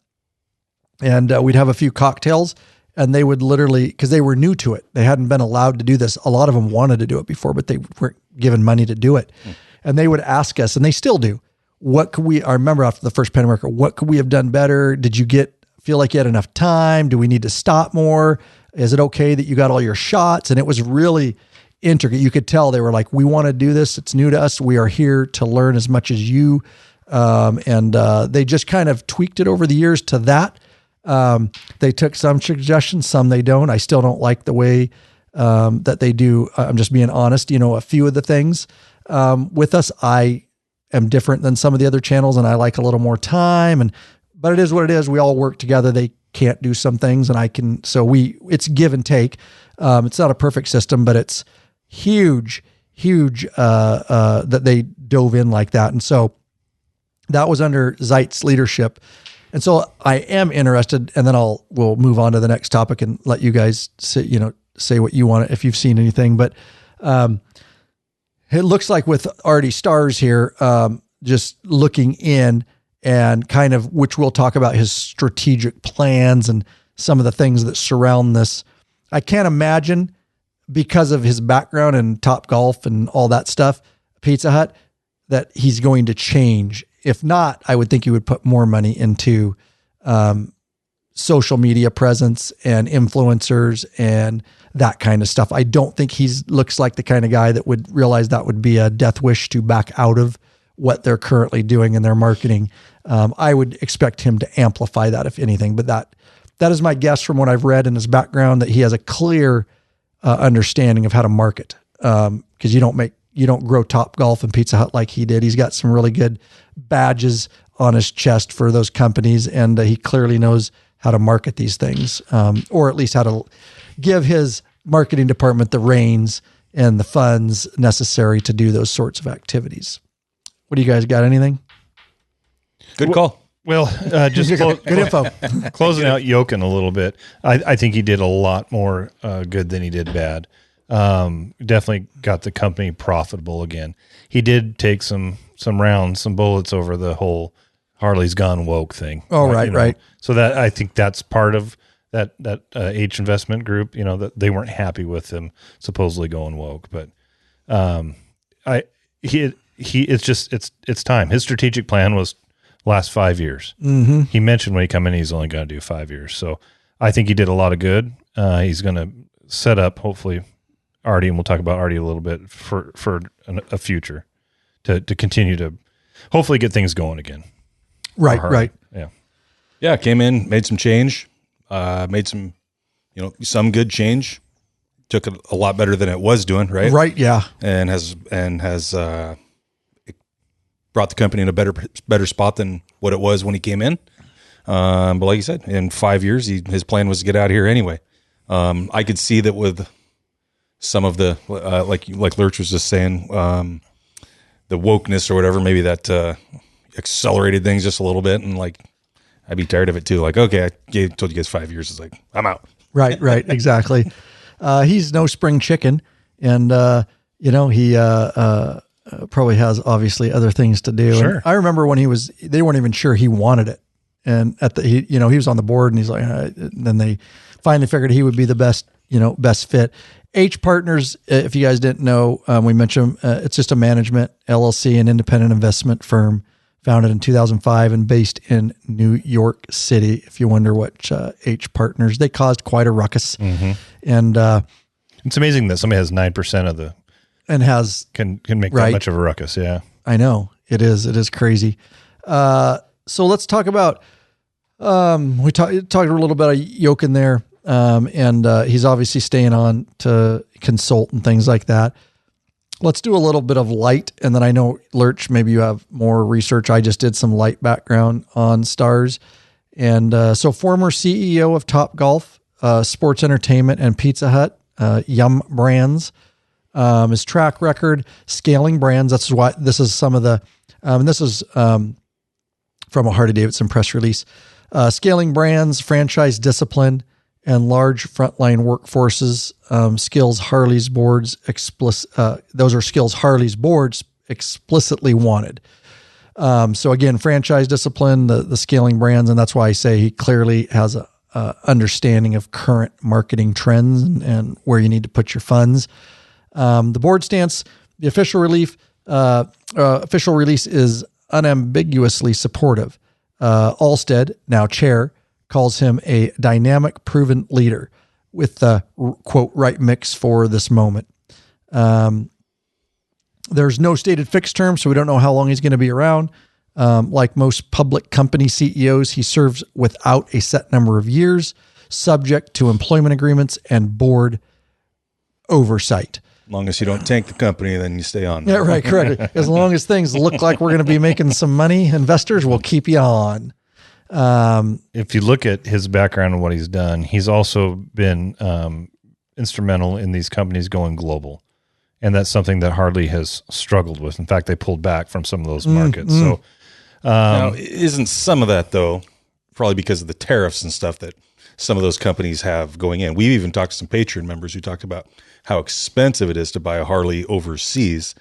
and we'd have a few cocktails, and they would literally, because they were new to it, they hadn't been allowed to do this. A lot of them wanted to do it before, but they weren't given money to do it. And they would ask us, and they still do, I remember after the first Pan America, what could we have done better? Did you get feel like you had enough time? Do we need to stop more? Is it okay that you got all your shots? And it was really intricate. You could tell they were like, we want to do this. It's new to us. We are here to learn as much as you. And they just kind of tweaked it over the years to that. They took some suggestions, some they don't. I still don't like the way that they do. I'm just being honest. A few of the things with us, I am different than some of the other channels, and I like a little more time. But it is what it is. We all work together. They can't do some things, and I can. So it's give and take. It's not a perfect system, but it's huge that they dove in like that. And so that was under Zeitz's leadership. And so I am interested, and then we'll move on to the next topic and let you guys say what you want if you've seen anything. But it looks like with Artie Starrs here, just looking in and kind of, which we'll talk about his strategic plans and some of the things that surround this. I can't imagine, because of his background in Topgolf and all that stuff, Pizza Hut, that he's going to change. If not, I would think he would put more money into social media presence and influencers and that kind of stuff. I don't think looks like the kind of guy that would realize that would be a death wish to back out of what they're currently doing in their marketing. I would expect him to amplify that, if anything, but that is my guess from what I've read in his background, that he has a clear understanding of how to market. Because you don't grow Topgolf and Pizza Hut like he did. He's got some really good badges on his chest for those companies, and he clearly knows how to market these things, or at least how to give his marketing department the reins and the funds necessary to do those sorts of activities. What do you guys got? Anything? Good call. Well, just good info. Closing out Jochen a little bit. I think he did a lot more good than he did bad. Definitely got the company profitable again. He did take some bullets over the whole Harley's gone woke thing. Oh, right. So that, I think that's part of that H investment group, that they weren't happy with him supposedly going woke, but it's time. His strategic plan was last 5 years. Mm-hmm. He mentioned when he come in, he's only going to do 5 years. So I think he did a lot of good. He's going to set up, hopefully, Artie, and we'll talk about Artie a little bit for a future to continue to hopefully get things going again. Right. Yeah. Came in, made some change, made some, some good change. Took it a lot better than it was doing. Right. Right. Yeah. And has brought the company in a better spot than what it was when he came in. But like you said, in 5 years, his plan was to get out of here anyway. I could see that with some of the, like Lurch was just saying, the wokeness or whatever, maybe that accelerated things just a little bit. And I'd be tired of it too. Okay, I told you guys 5 years. It's I'm out. Right. Exactly. He's no spring chicken, and he probably has obviously other things to do. Sure. And I remember when they weren't even sure he wanted it, and he was on the board, and he's like, then they finally figured he would be the best fit. H Partners, if you guys didn't know, we mentioned it's just a management LLC, an independent investment firm founded in 2005 and based in New York City. If you wonder what H Partners, they caused quite a ruckus. Mm-hmm. And it's amazing that somebody has 9% of the and has can make that much of a ruckus. Yeah, I know it is. It is crazy. So let's talk about. We talked a little bit about Jochen there. And he's obviously staying on to consult and things like that. Let's do a little bit of light. And then I know, Lurch, maybe you have more research. I just did some light background on Starrs. And so former CEO of Topgolf, Sports Entertainment, and Pizza Hut, Yum Brands. His track record, scaling brands. That's why this is some of the, and this is from a Harley-Davidson press release. Scaling brands, franchise discipline, and large frontline workforces, skills Harley's boards those are skills Harley's boards explicitly wanted. So again, franchise discipline, the scaling brands, and that's why I say he clearly has a understanding of current marketing trends and where you need to put your funds. The board stance, the official release is unambiguously supportive. Alstead, now chair, calls him a dynamic, proven leader with the, quote, right mix for this moment. There's no stated fixed term, so we don't know how long he's going to be around. Like most public company CEOs, he serves without a set number of years, subject to employment agreements and board oversight. As long as you don't tank the company, then you stay on. Yeah, right, correct. As long as things look like we're going to be making some money, investors will keep you on. If you look at his background and what he's done, he's also been instrumental in these companies going global. And that's something that Harley has struggled with. In fact, they pulled back from some of those markets. So, now, isn't some of that, though, probably because of the tariffs and stuff that some of those companies have going in? We've even talked to some Patreon members who talked about how expensive it is to buy a Harley overseas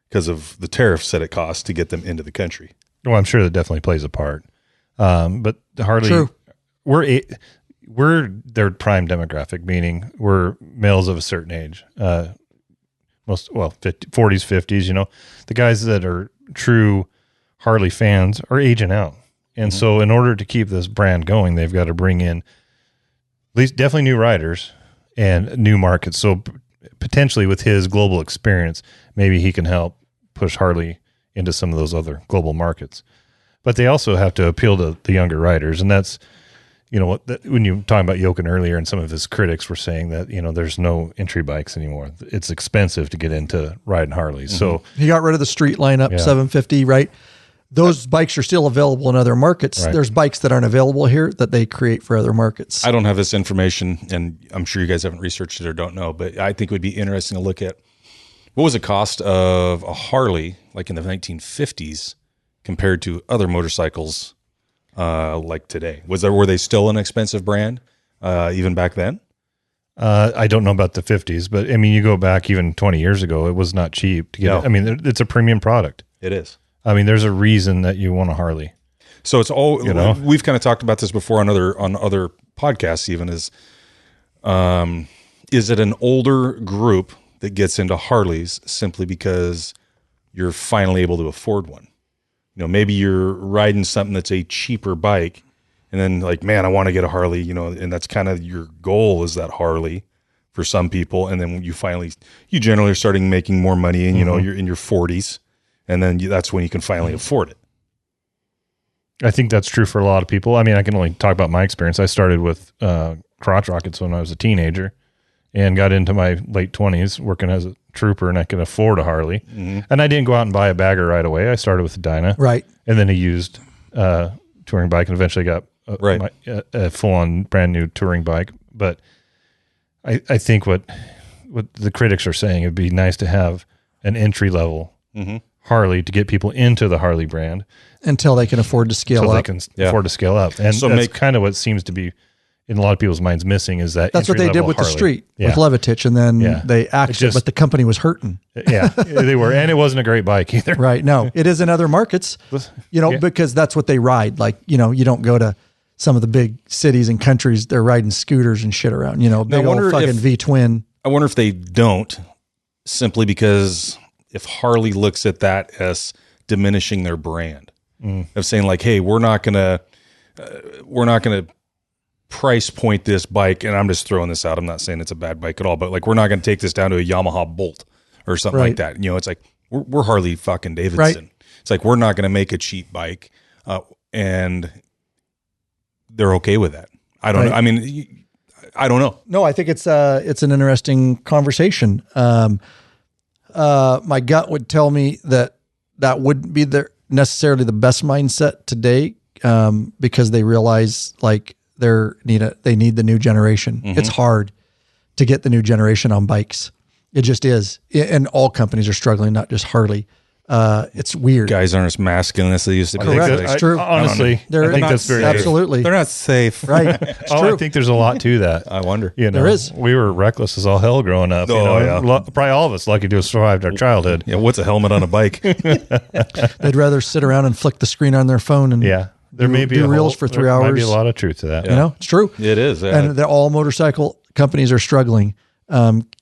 because of the tariffs that it costs to get them into the country. Well, I'm sure that definitely plays a part. But the Harley, True. we're their prime demographic, meaning we're males of a certain age. 40s, 50s, you know, the guys that are true Harley fans are aging out. And so in order to keep this brand going, they've got to bring in at least definitely new riders and new markets. So potentially with his global experience, maybe he can help push Harley into some of those other global markets. But they also have to appeal to the younger riders. And that's, you know, when you were talking about Jochen earlier, and some of his critics were saying that, you know, there's no entry bikes anymore. It's expensive to get into riding Harleys. So he got rid of the street lineup, 750, right? Those bikes are still available in other markets. Right. There's bikes that aren't available here that they create for other markets. I don't have this information, and I'm sure you guys haven't researched it or don't know, but I think it would be interesting to look at what was the cost of a Harley like in the 1950s compared to other motorcycles like today. Were they still an expensive brand even back then? I don't know about the 50s, but I mean, you go back even 20 years ago, it was not cheap to get it. I mean, it's a premium product. It is. I mean, there's a reason that you want a Harley. So it's all, you know, we've kind of talked about this before on other podcasts, even is it an older group that gets into Harleys simply because you're finally able to afford one? You know, maybe you're riding something that's a cheaper bike and then like, man, I want to get a Harley, you know, and that's kind of your goal is that Harley for some people. And then you generally are starting making more money and, you know, you're in your 40s. And then that's when you can finally afford it. I think that's true for a lot of people. I mean, I can only talk about my experience. I started with crotch rockets when I was a teenager and got into my late 20s working as a trooper, and I could afford a Harley. And I didn't go out and buy a bagger right away. I started with a Dyna. Right. And then a used touring bike, and eventually got a full-on brand new touring bike. But I think what the critics are saying, it'd be nice to have an entry-level Harley to get people into the Harley brand until they can afford to scale up. They can afford to scale up. And so that's kind of what seems to be in a lot of people's minds missing is that that's what they did with Harley. the street with Levitich, and then they axed but the company was hurting. Yeah, they were, and it wasn't a great bike either. Right. No, it is in other markets, you know, because that's what they ride. Like, you know, you don't go to some of the big cities and countries, they're riding scooters and shit around, you know, big old fucking V-twin. I wonder if they don't, simply because if Harley looks at that as diminishing their brand of saying like, hey, we're not gonna price point this bike, and I'm just throwing this out. I'm not saying it's a bad bike at all, but like we're not going to take this down to a Yamaha Bolt or something like that. You know, it's like we're Harley fucking Davidson. Right. It's like we're not going to make a cheap bike, and they're okay with that. I don't know. I mean, I don't know. No, I think it's an interesting conversation. My gut would tell me that wouldn't be necessarily the best mindset today, because they realize like they need the new generation. It's hard to get the new generation on bikes. It just is. And all companies are struggling, not just Harley. It's weird. Guys aren't as masculine as they used to be. Correct. It's true. Honestly, I think that's very absolutely. They're not safe. Right. It's true. true. I think there's a lot to that. I wonder. You know, there is. We were reckless as all hell growing up. Probably all of us lucky to have survived our childhood. Yeah. What's a helmet on a bike? They'd rather sit around and flick the screen on their phone and there may be reels for 3 hours. There might be a lot of truth to that. You know, it's true. It is. And all motorcycle companies are struggling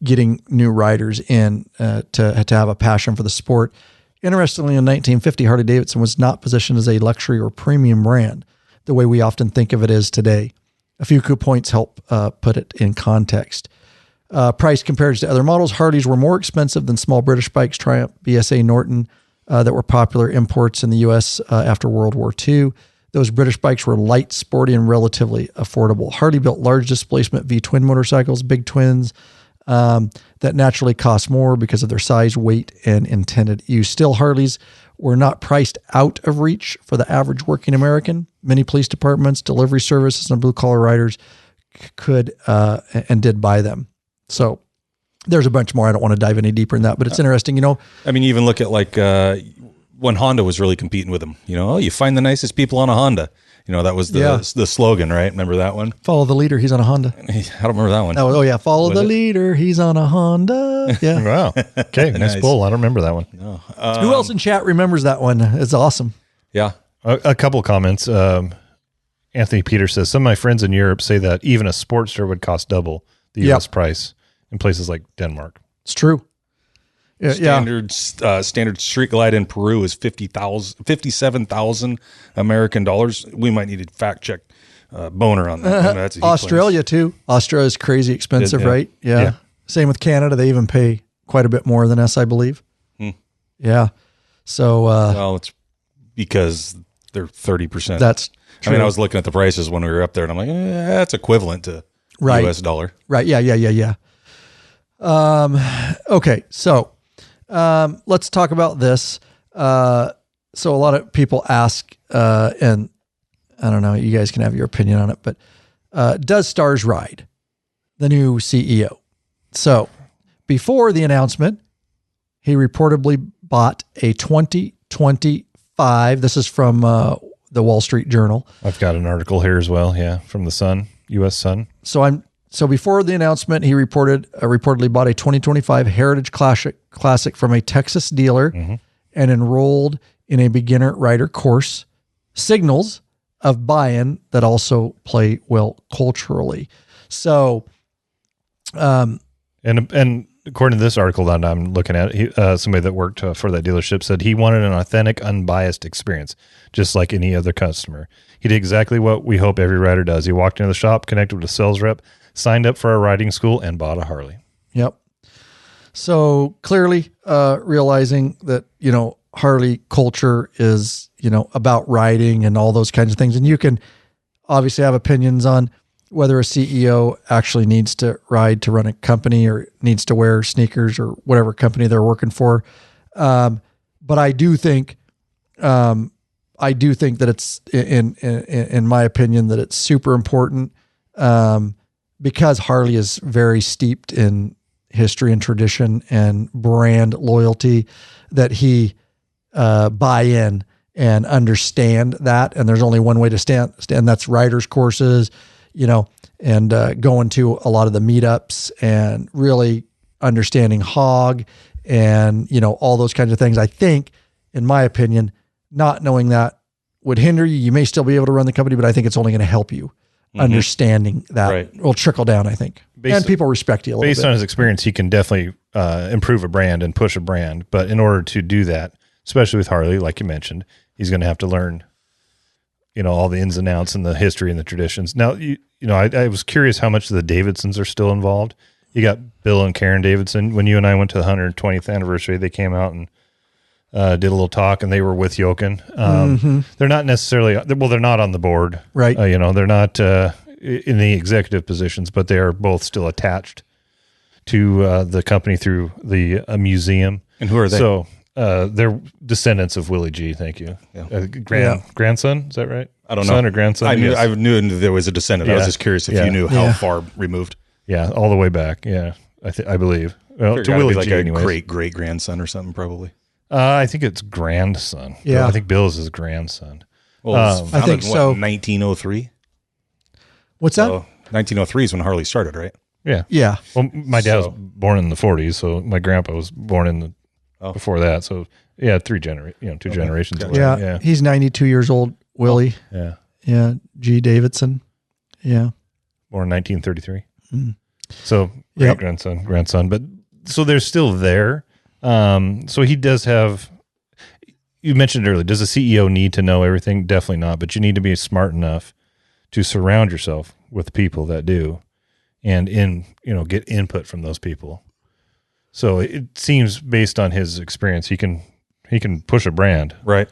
getting new riders in to have a passion for the sport. Interestingly, in 1950, Harley-Davidson was not positioned as a luxury or premium brand. the way we often think of it is today. A few coup points help put it in context. Price compared to other models, Harleys were more expensive than small British bikes, Triumph, BSA, Norton, that were popular imports in the U.S. After World War II. Those British bikes were light, sporty, and relatively affordable. Harley built large displacement V-twin motorcycles, big twins, that naturally cost more because of their size, weight, and intended use. Still, Harleys were not priced out of reach for the average working American. Many police departments, delivery services, and blue-collar riders could and did buy them. So there's a bunch more. I don't want to dive any deeper in that, but it's interesting, you know. I mean, even look at like when Honda was really competing with them. You know, you find the nicest people on a Honda. You know, that was the slogan, right? Remember that one? Follow the leader, he's on a Honda. I don't remember that one. Oh yeah, follow the leader, he's on a Honda. Yeah. Wow. Okay, nice pull. I don't remember that one. No. Who else in chat remembers that one? It's awesome. Yeah. A couple comments. Anthony Peters says, some of my friends in Europe say that even a Sportster would cost double the U.S. price in places like Denmark. It's true. Standard Street Glide in Peru is $57,000 American dollars. We might need to fact check Boner on that. That's a Australia too. Australia's crazy expensive, right? Yeah. Same with Canada. They even pay quite a bit more than us, I believe. Yeah. So well, it's because they're 30%. That's true. I mean, I was looking at the prices when we were up there, and I'm like, that's equivalent to U.S. dollar. Right. Yeah. Okay. So let's talk about this. So a lot of people ask, and I don't know, you guys can have your opinion on it, but does Starrs ride? The new CEO. So before the announcement, he reportedly bought a 2025. This is from the Wall Street Journal. I've got an article here as well. Yeah. From the Sun, U.S. Sun. So before the announcement, he reportedly bought a 2025 Heritage Classic from a Texas dealer and enrolled in a beginner rider course. Signals of buy-in that also play well culturally. So, and according to this article that I'm looking at, somebody that worked for that dealership said he wanted an authentic, unbiased experience, just like any other customer. He did exactly what we hope every rider does. He walked into the shop, connected with a sales rep, signed up for a riding school, and bought a Harley. Yep. So clearly realizing that, you know, Harley culture is, you know, about riding and all those kinds of things. And you can obviously have opinions on whether a CEO actually needs to ride to run a company or needs to wear sneakers or whatever company they're working for. But I do think that it's in my opinion that it's super important because Harley is very steeped in history and tradition and brand loyalty, that he buy in and understand that. And there's only one way to stand. That's riders courses, you know, and going to a lot of the meetups and really understanding hog and, you know, all those kinds of things. I think, in my opinion, not knowing that would hinder you. You may still be able to run the company, but I think it's only going to help you. Understanding that will trickle down, I think. And people respect you a little bit. Based on his experience, he can definitely improve a brand and push a brand. But in order to do that, especially with Harley, like you mentioned, he's going to have to learn, you know, all the ins and outs and the history and the traditions. Now, you know, I was curious how much of the Davidsons are still involved. You got Bill and Karen Davidson. When you and I went to the 120th anniversary, they came out and did a little talk, and they were with Jochen. They're not necessarily, they're not on the board, right? You know, they're not in the executive positions, but they are both still attached to the company through the museum. And who are they? So they're descendants of Willie G. Thank you. Grandson, is that right? I don't know. Son or grandson? I knew there was a descendant. I was just curious if you knew how far removed. Yeah, all the way back. Yeah, I believe. Well, to Willie G. Like a great grandson or something, probably. I think it's grandson. Yeah, I think Bill's his grandson. Well, I think so. 1903. What's that? 1903 is when Harley started, right? Yeah. Yeah. Well, my dad was born in the 40s, so my grandpa was born in the before that. So yeah, two generations. Away. Yeah. He's 92 years old. Willie. Yeah. Yeah. G. Davidson. Yeah. Born in 1933. So grandson. But so they're still there. So he does have, you mentioned earlier, does a CEO need to know everything? Definitely not, but you need to be smart enough to surround yourself with people that do, and get input from those people. So it seems, based on his experience, he can push a brand. Right.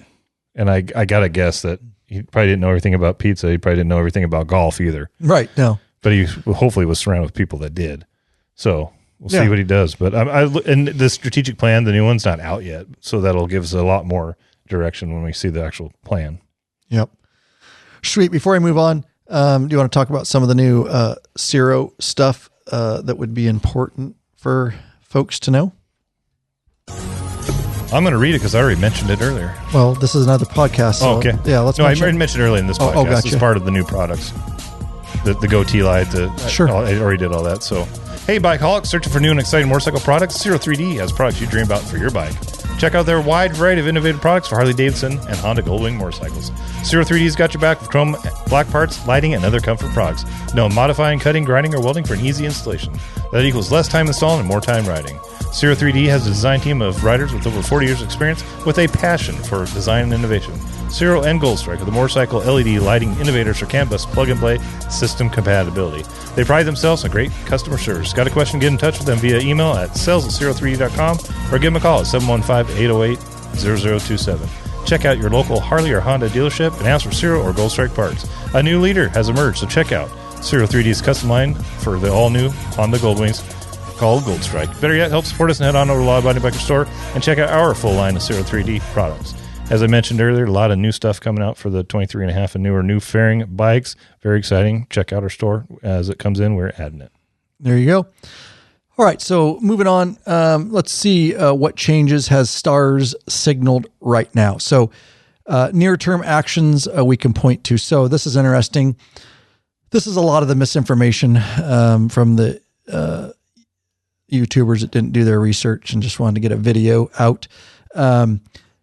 And I got to guess that he probably didn't know everything about pizza. He probably didn't know everything about golf either. Right. No. But he hopefully was surrounded with people that did. So we'll see what he does. But and the strategic plan, the new one's not out yet. So that'll give us a lot more direction when we see the actual plan. Yep. Sweet. Before I move on, do you want to talk about some of the new Xero stuff that would be important for folks to know? I'm going to read it because I already mentioned it earlier. Well, this is another podcast. So okay. Yeah, let's I mentioned earlier in this podcast. Gotcha. It's part of the new products. The goatee light. Sure. I already did all that. So, hey, Bikeholics, searching for new and exciting motorcycle products? Xero 3D has products you dream about for your bike. Check out their wide variety of innovative products for Harley-Davidson and Honda Goldwing motorcycles. Xero 3D's got your back with chrome, black parts, lighting, and other comfort products. No modifying, cutting, grinding, or welding for an easy installation. That equals less time installing and more time riding. Xero 3D has a design team of riders with over 40 years experience with a passion for design and innovation. Xero and Goldstrike are the motorcycle LED lighting innovators for CAN bus plug-and-play system compatibility. They pride themselves on great customer service. Got a question? Get in touch with them via email at sales@xero3d.com or give them a call at 715-808-0027. Check out your local Harley or Honda dealership and ask for Xero or Goldstrike parts. A new leader has emerged, so check out Xero 3D's custom line for the all-new Honda Goldwings called Goldstrike. Better yet, help support us and head on over to Law Abiding Biker Store and check out our full line of Xero 3D products. As I mentioned earlier, a lot of new stuff coming out for the 23.5 and newer new fairing bikes. Very exciting. Check out our store. As it comes in, we're adding it. There you go. All right, so moving on, let's see what changes has Starrs signaled right now. So near-term actions we can point to. So this is interesting. This is a lot of the misinformation from the YouTubers that didn't do their research and just wanted to get a video out.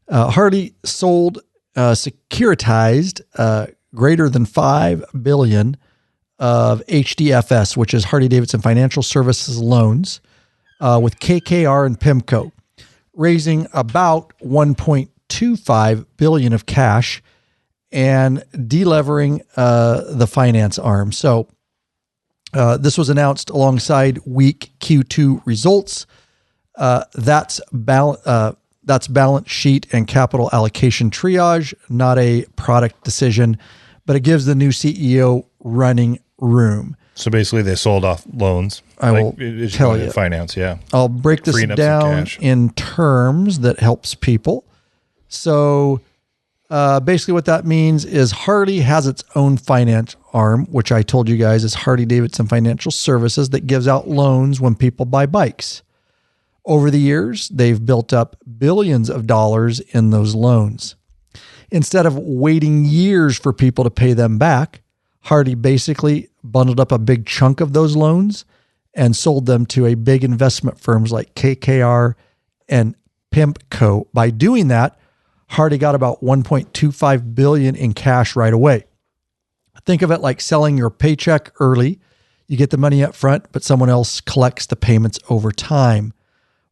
Harley sold securitized greater than $5 billion of HDFS, which is Harley-Davidson Financial Services loans, with KKR and PIMCO, raising about $1.25 billion of cash and delevering the finance arm. So this was announced alongside weak Q2 results. That's balance sheet and capital allocation triage, not a product decision, but it gives the new CEO running room. So basically they sold off loans. I will tell you. Finance, yeah. I'll break this down in terms that helps people. So basically what that means is Harley has its own finance arm, which I told you guys is Harley-Davidson Financial Services, that gives out loans when people buy bikes. Over the years, they've built up billions of dollars in those loans. Instead of waiting years for people to pay them back, Harley basically bundled up a big chunk of those loans and sold them to a big investment firms like KKR and PIMCO. By doing that, Harley got about $1.25 billion in cash right away. Think of it like selling your paycheck early. You get the money up front, but someone else collects the payments over time.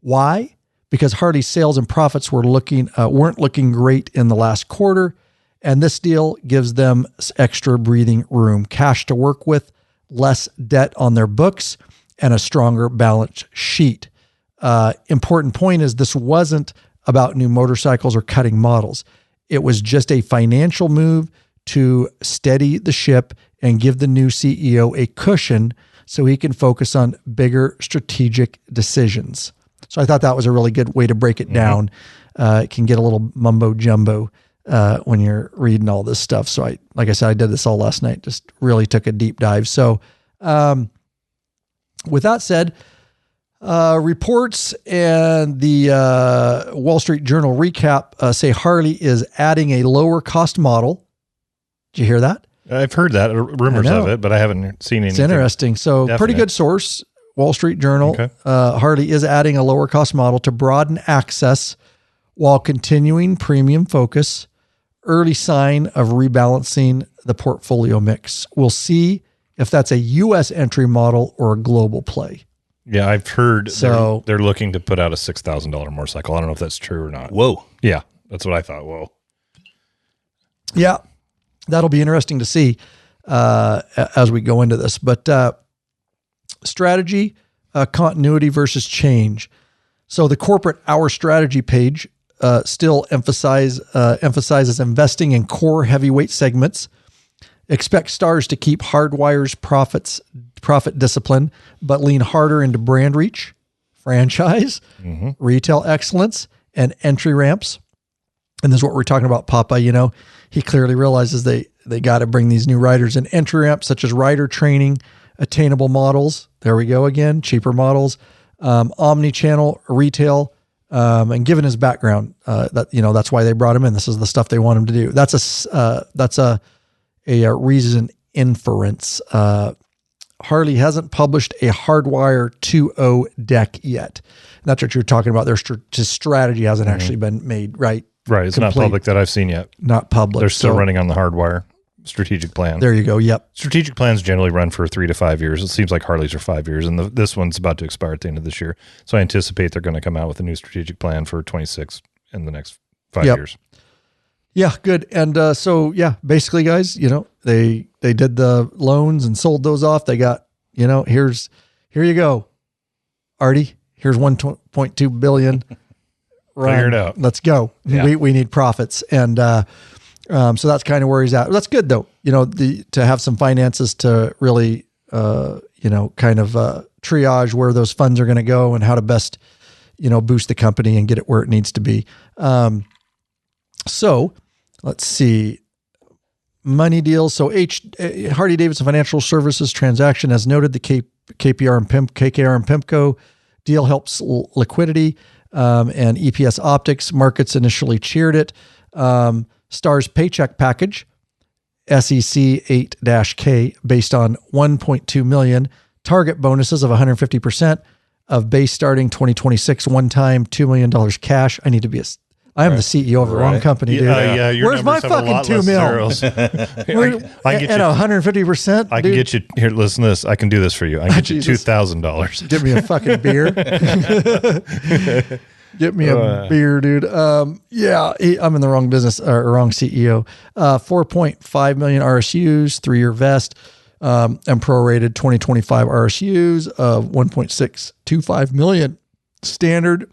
Why? Because Harley's sales and profits weren't looking great in the last quarter, and this deal gives them extra breathing room, cash to work with, less debt on their books, and a stronger balance sheet. Important point is this wasn't about new motorcycles or cutting models. It was just a financial move to steady the ship and give the new CEO a cushion so he can focus on bigger strategic decisions. So I thought that was a really good way to break it down. It can get a little mumbo jumbo when you're reading all this stuff. So like I said, I did this all last night, just really took a deep dive. So with that said, reports and the Wall Street Journal recap say Harley is adding a lower cost model. Did you hear that? I've heard that, rumors of it, but I haven't seen anything. It's interesting. So definite. Pretty good source, Wall Street Journal. Okay. Harley is adding a lower cost model to broaden access while continuing premium focus. Early sign of rebalancing the portfolio mix. We'll see if that's a U.S. entry model or a global play. Yeah, I've heard they're looking to put out a $6,000 motorcycle. I don't know if that's true or not. Whoa. Yeah. That's what I thought. Whoa. Yeah, that'll be interesting to see as we go into this. But strategy, continuity versus change. So the corporate Our Strategy page still emphasizes investing in core heavyweight segments. Expect Starrs to keep Hardwire's profit discipline, but lean harder into brand reach, franchise, retail excellence, and entry ramps. And this is what we're talking about, Papa. You know, he clearly realizes they got to bring these new riders in entry ramps, such as rider training, attainable models. There we go again, cheaper models, omni-channel retail. And given his background, that's why they brought him in. This is the stuff they want him to do. That's a reason inference. Harley hasn't published a Hardwire 2.0 deck yet. That's what you're talking about. Their strategy hasn't actually been made, right? Right. It's not public that I've seen yet. Not public. They're still running on the Hardwire strategic plan. There you go. Yep. Strategic plans generally run for 3 to 5 years. It seems like Harley's are 5 years, and this one's about to expire at the end of this year. So I anticipate they're going to come out with a new strategic plan for 26 in the next 5 years. Yeah, good. And basically, guys, they did the loans and sold those off. They got, here you go, Artie. Here's $1.2 billion. Figure it out. Let's go. Yeah. We need profits, and so that's kind of where he's at. That's good though. To have some finances to really, triage where those funds are going to go and how to best, boost the company and get it where it needs to be. So let's see. Money deals. So Harley-Davidson Financial Services transaction, as noted, the KKR and PIMCO deal helps liquidity and EPS optics. Markets initially cheered it. Starrs paycheck package, SEC 8-K, based on $1.2 million. Target bonuses of 150% of base starting 2026, one-time $2 million cash. I am the CEO of the wrong company, dude. Where's my fucking $2 million? I can get you 150%. I can get you here. Listen to this. I can do this for you. I can get you $2,000. Give me a fucking beer. Get me a beer, dude. I'm in the wrong business or wrong CEO. 4.5 million RSUs, 3-year vest, and prorated 2025 RSUs of 1.625 million. Standard,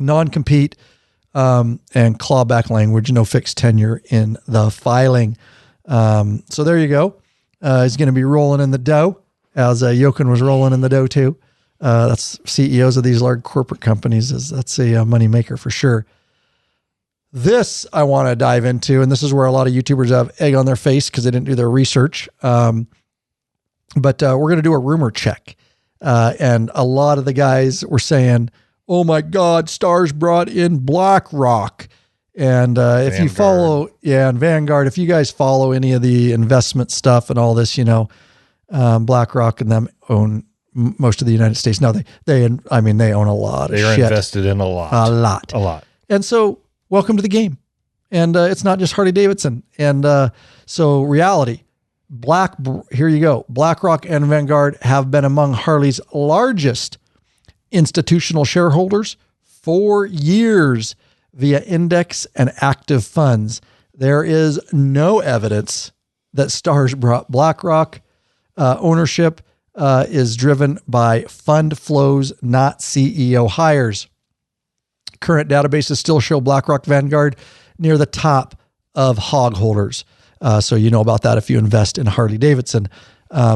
non-compete, and clawback language, no fixed tenure in the filing. So there you go. He's going to be rolling in the dough, as Jochen was rolling in the dough too. That's CEOs of these large corporate companies. That's a money maker for sure. This I want to dive into, and this is where a lot of YouTubers have egg on their face because they didn't do their research. But we're going to do a rumor check. And a lot of the guys were saying, oh my God, Starrs brought in BlackRock. And if you follow, and Vanguard, if you guys follow any of the investment stuff and all this, BlackRock and them own most of the United States. No, they own a lot of shit. They are invested in a lot. And so welcome to the game. And it's not just Harley-Davidson. And so reality, here you go. BlackRock and Vanguard have been among Harley's largest institutional shareholders for years via index and active funds. There is no evidence that Starrs brought BlackRock. Ownership is driven by fund flows, not CEO hires. Current databases still show BlackRock Vanguard near the top of hog holders. So you know about that if you invest in Harley-Davidson.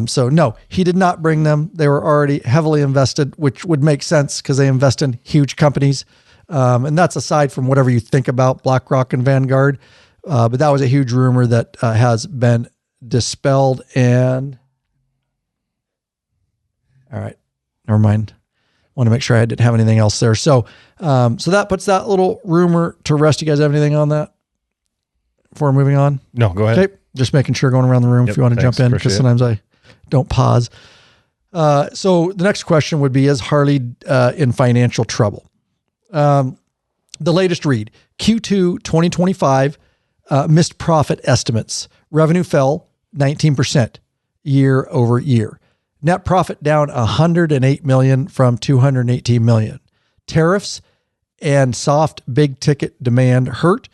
So no, he did not bring them. They were already heavily invested, which would make sense because they invest in huge companies. And that's aside from whatever you think about BlackRock and Vanguard. But that was a huge rumor that has been dispelled. And all right, never mind. Want to make sure I didn't have anything else there. So that puts that little rumor to rest. You guys have anything on that before moving on? No, go ahead. Okay. Just making sure, going around the room if you want to jump in, because sometimes I don't pause. So the next question would be, is Harley in financial trouble? The latest read, Q2 2025 missed profit estimates. Revenue fell 19% year over year. Net profit down $108 million from $218 million. Tariffs and soft big ticket demand hurt,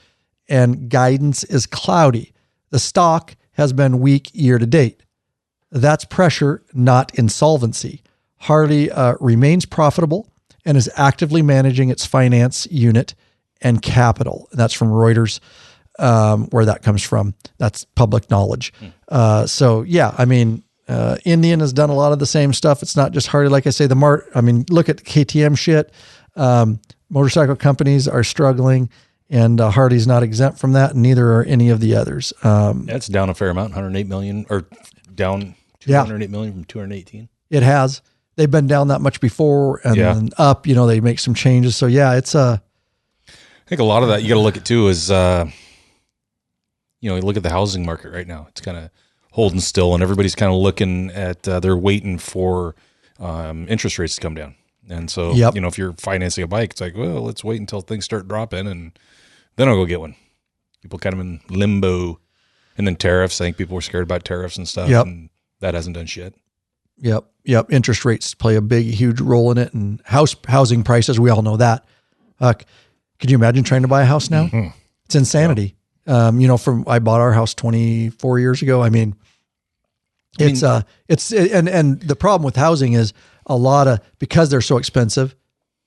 and guidance is cloudy. The stock has been weak year to date. That's pressure, not insolvency. Harley remains profitable and is actively managing its finance unit and capital. And that's from Reuters, where that comes from. That's public knowledge. So yeah, I mean, Indian has done a lot of the same stuff. It's not just Harley. Like I say, look at the KTM shit. Motorcycle companies are struggling, and Harley's not exempt from that, and neither are any of the others. That's down a fair amount, 108 million, or down 208 million from 218. It has. They've been down that much before, and then up. They make some changes. So yeah, it's I think a lot of that you got to look at too is, you look at the housing market right now. It's kind of holding still, and everybody's kind of looking at, they're waiting for interest rates to come down. And so, if you're financing a bike, it's like, well, let's wait until things start dropping, and then I'll go get one. People kind of in limbo. And then tariffs. I think people were scared about tariffs and stuff, and that hasn't done shit. Yep. Interest rates play a huge role in it, and housing prices, we all know that. Could you imagine trying to buy a house now? Mm-hmm. It's insanity. I bought our house 24 years ago. I mean, and the problem with housing is because they're so expensive,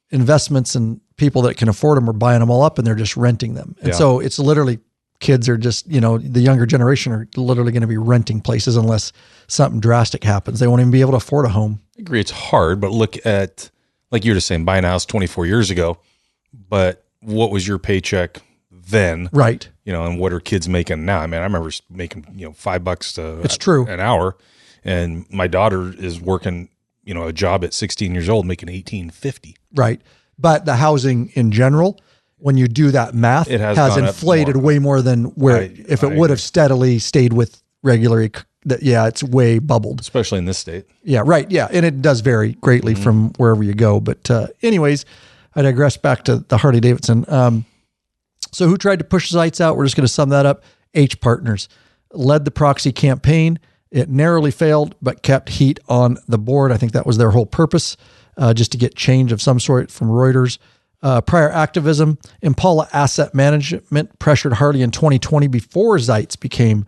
investments and people that can afford them are buying them all up, and they're just renting them. And so it's literally, kids are just, the younger generation are literally going to be renting places unless something drastic happens. They won't even be able to afford a home. I agree. It's hard, but look at, like you were just saying, buying a house 24 years ago, but what was your paycheck then? Right. And what are kids making now? I mean, I remember making, $5 it's true. an hour, and my daughter is working, a job at 16 years old, making $18.50. Right. But the housing in general, when you do that math, it has inflated way more than if it would have steadily stayed with regular. It's way bubbled. Especially in this state. Yeah, right. Yeah. And it does vary greatly from wherever you go. But anyways, I digress back to the Harley Davidson. So who tried to push Zeitz out? We're just going to sum that up. H Partners led the proxy campaign. It narrowly failed, but kept heat on the board. I think that was their whole purpose, just to get change of some sort from Reuters. Prior activism, Impala Asset Management pressured Harley in 2020 before Zeitz became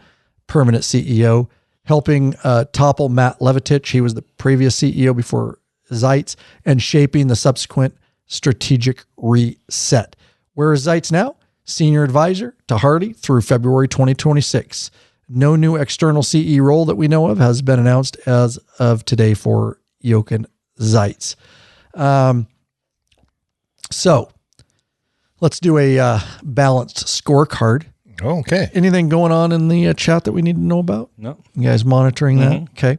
permanent CEO, helping topple Matt Levitich. He was the previous CEO before Zeitz, and shaping the subsequent strategic reset. Where is Zeitz now? Senior advisor to Harley through February 2026. No new external CE role that we know of has been announced as of today for Jochen Zeitz. So let's do a balanced scorecard. Okay. Anything going on in the chat that we need to know about? No. You guys monitoring that? Okay.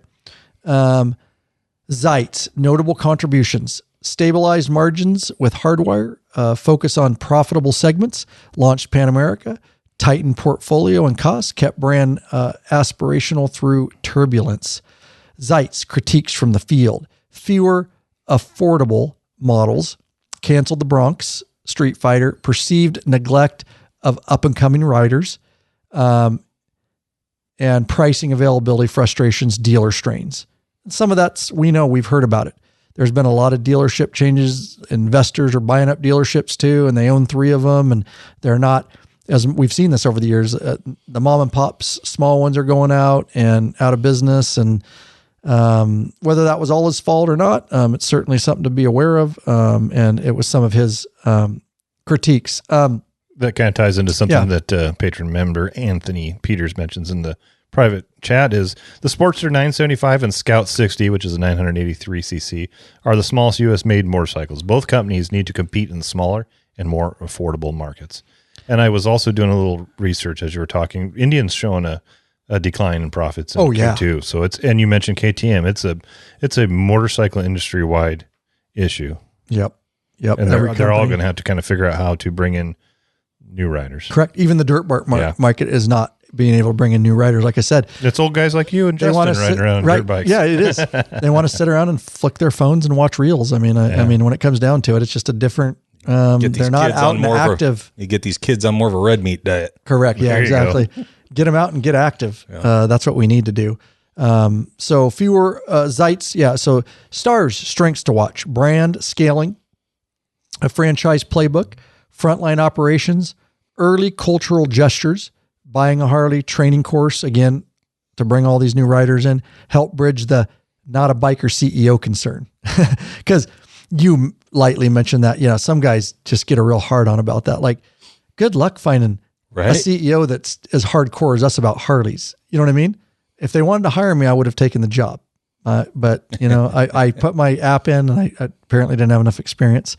Zeitz, notable contributions. Stabilized margins with Hardwire, focus on profitable segments, launched Pan America, tightened portfolio and costs, kept brand aspirational through turbulence. Zeitz, critiques from the field. Fewer affordable models, canceled the Bronx, Street Fighter, perceived neglect of up-and-coming riders, and pricing availability frustrations, dealer strains. Some of that's, we've heard about it. There's been a lot of dealership changes. Investors are buying up dealerships too, and they own 3 of them, and they're not, as we've seen this over the years, the mom and pops, small ones are going out and out of business, and whether that was all his fault or not, it's certainly something to be aware of, and it was some of his critiques. That kind of ties into something that patron member Anthony Peters mentions in the private chat is the Sportster 975 and Scout 60, which is a 983cc, are the smallest U.S. made motorcycles. Both companies need to compete in the smaller and more affordable markets. And I was also doing a little research as you were talking. Indian's showing a decline in profits in Q2. So and you mentioned KTM. It's a motorcycle industry wide issue. Yep. And they're all going to have to kind of figure out how to bring in new riders. Correct. Even the dirt bike market is not being able to bring in new riders. Like I said, it's old guys like you and Justin riding around dirt bikes. Yeah, it is. They want to sit around and flick their phones and watch reels. I mean, when it comes down to it, it's just a different. They're not out and active. You get these kids on more of a red meat diet. Correct. Yeah, exactly. Get them out and get active. Yeah. That's what we need to do. So fewer Zeitz. Yeah. So Starrs, strengths to watch: brand scaling, a franchise playbook, frontline operations, early cultural gestures, buying a Harley training course, again, to bring all these new riders in, help bridge the not a biker CEO concern. Because you lightly mentioned that, some guys just get a real hard on about that. Like, good luck finding a CEO that's as hardcore as us about Harleys. You know what I mean? If they wanted to hire me, I would have taken the job. But I put my app in and I apparently didn't have enough experience.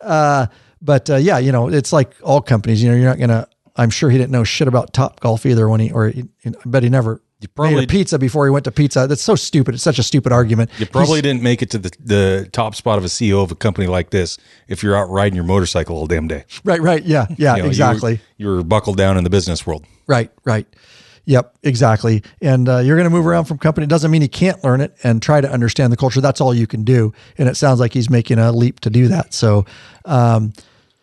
It's like all companies, you're not going to, I'm sure he didn't know shit about Topgolf either I bet he never made a pizza before he went to pizza. That's so stupid. It's such a stupid argument. You probably didn't make it to the top spot of a CEO of a company like this if you're out riding your motorcycle all damn day. Right. Yeah, exactly. You were buckled down in the business world. Right. Yep, exactly. And you're going to move around from company. It doesn't mean you can't learn it and try to understand the culture. That's all you can do. And it sounds like he's making a leap to do that. So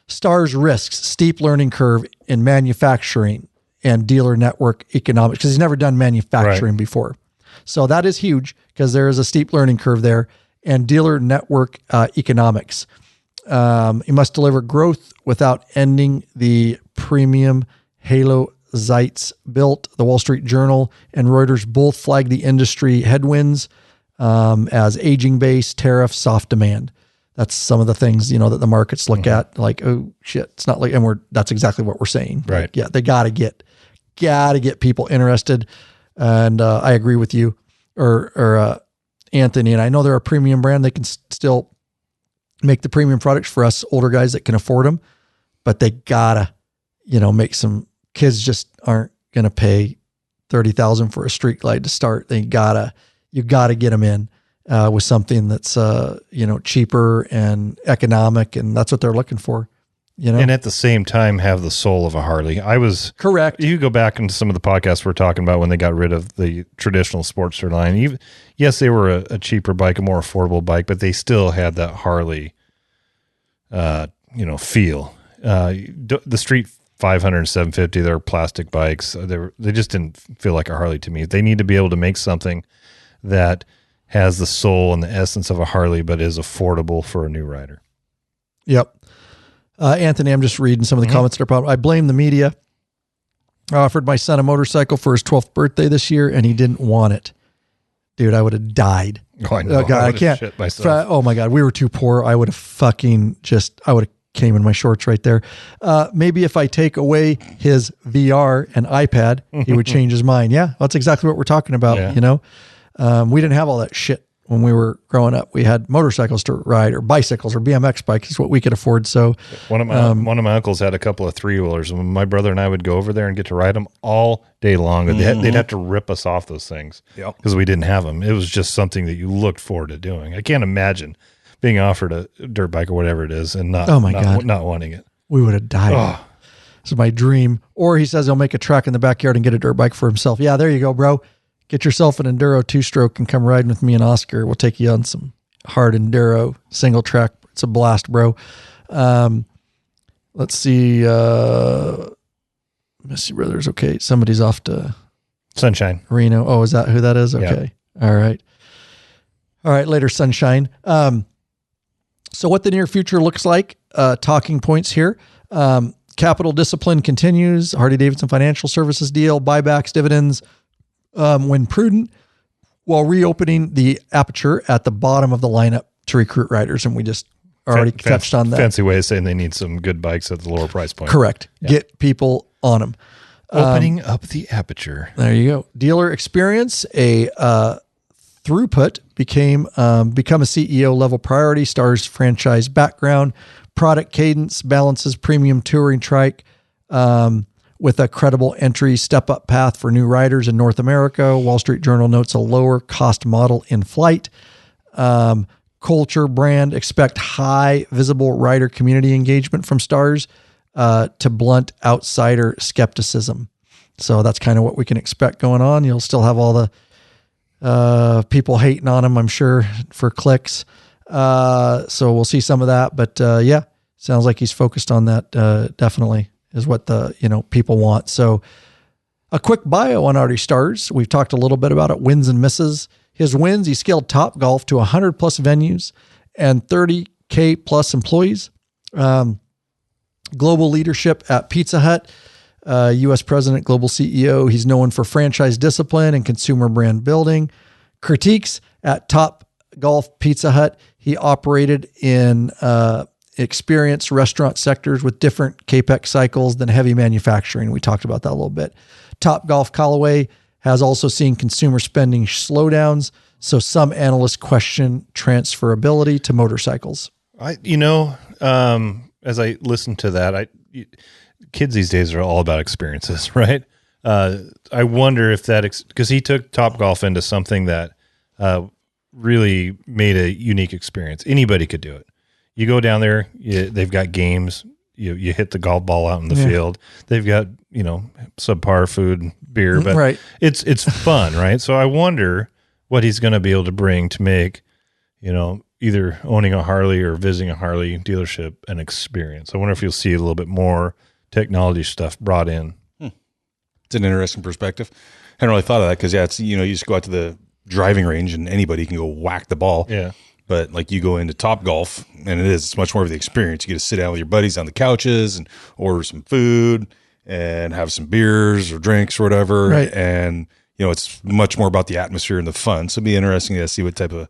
Starrs risks steep learning curve in manufacturing and dealer network economics because he's never done manufacturing before. So that is huge because there is a steep learning curve there. And dealer network economics. He must deliver growth without ending the premium halo Zeitz built. The Wall Street Journal and Reuters both flagged the industry headwinds as aging base, tariff, soft demand. That's some of the things, that the markets look at like, oh shit, it's not like, and that's exactly what we're saying. Right. Like, yeah. They gotta get people interested. And I agree with you or Anthony. And I know they're a premium brand. They can still make the premium products for us older guys that can afford them, but they gotta, make some. Kids just aren't going to pay $30,000 for a Street Glide to start. You gotta get them in with something that's cheaper and economic, and that's what they're looking for. And at the same time have the soul of a Harley. I was correct. You go back into some of the podcasts we're talking about when they got rid of the traditional Sportster line. Yes, they were a cheaper bike, a more affordable bike, but they still had that Harley, feel. The Street 500 and 750, they're plastic bikes. They just didn't feel like a Harley to me. They need to be able to make something that has the soul and the essence of a Harley, but is affordable for a new rider. Yep. Anthony, I'm just reading some of the comments that are probably, I blame the media. I offered my son a motorcycle for his 12th birthday this year and he didn't want it. Dude, I would have died. Oh, I know. God, I can't. Shit myself. Oh my God. We were too poor. I would have I would have came in my shorts right there. Maybe if I take away his VR and iPad, he would change his mind. Yeah, that's exactly what we're talking about. Yeah. We didn't have all that shit when we were growing up. We had motorcycles to ride or bicycles or BMX bikes is what we could afford. So one of my uncles had a couple of 3-wheelers, and my brother and I would go over there and get to ride them all day long. They'd have to rip us off those things because we didn't have them. It was just something that you looked forward to doing. I can't imagine being offered a dirt bike or whatever it is and not wanting it. We would have died. Oh. This is my dream. Or he says he'll make a track in the backyard and get a dirt bike for himself. Yeah, there you go, bro. Get yourself an Enduro 2-stroke and come riding with me and Oscar. We'll take you on some hard Enduro single track. It's a blast, bro. Let's see. Missy Brothers. Okay. Somebody's off to Sunshine. Reno. Oh, is that who that is? Okay. Yeah. All right. Later, Sunshine. So what the near future looks like, talking points here. Capital discipline continues. Harley-Davidson Financial Services deal, buybacks, dividends, when prudent, while reopening the aperture at the bottom of the lineup to recruit riders. And we just already touched on that. Fancy way of saying they need some good bikes at the lower price point. Correct. Yeah. Get people on them. Opening up the aperture. There you go. Dealer experience, a throughput become a CEO level priority. Starrs franchise background, product cadence balances premium touring trike with a credible entry step up path for new riders in North America. Wall Street Journal notes a lower cost model in flight. Culture brand, expect high visible rider community engagement from Starrs to blunt outsider skepticism. So that's kind of what we can expect going on. You'll still have all the people hating on him, I'm sure, for clicks. So we'll see some of that, but sounds like he's focused on that. Definitely is what the people want. So a quick bio on Artie Starrs. We've talked a little bit about it. Wins and misses. His wins: he scaled Topgolf to 100 plus venues and 30K plus employees. Global leadership at Pizza Hut, U.S. President, global CEO. He's known for franchise discipline and consumer brand building. Critiques at Top Golf Pizza Hut. He operated in experienced restaurant sectors with different CAPEX cycles than heavy manufacturing. We talked about that a little bit. Top Golf Callaway has also seen consumer spending slowdowns, so some analysts question transferability to motorcycles. As I listen to that, kids these days are all about experiences, right? I wonder if because he took Top Golf into something that really made a unique experience. Anybody could do it. You go down there, they've got games. You hit the golf ball out in the field. They've got subpar food, beer, but right. It's fun, right? So I wonder what he's going to be able to bring to make either owning a Harley or visiting a Harley dealership an experience. I wonder if you'll see a little bit more technology stuff brought in. It's an interesting perspective. I hadn't really thought of that because, it's you just go out to the driving range and anybody can go whack the ball. Yeah. But like you go into Top Golf and it's much more of the experience. You get to sit down with your buddies on the couches and order some food and have some beers or drinks or whatever. Right. And, it's much more about the atmosphere and the fun. So it'd be interesting to see what type of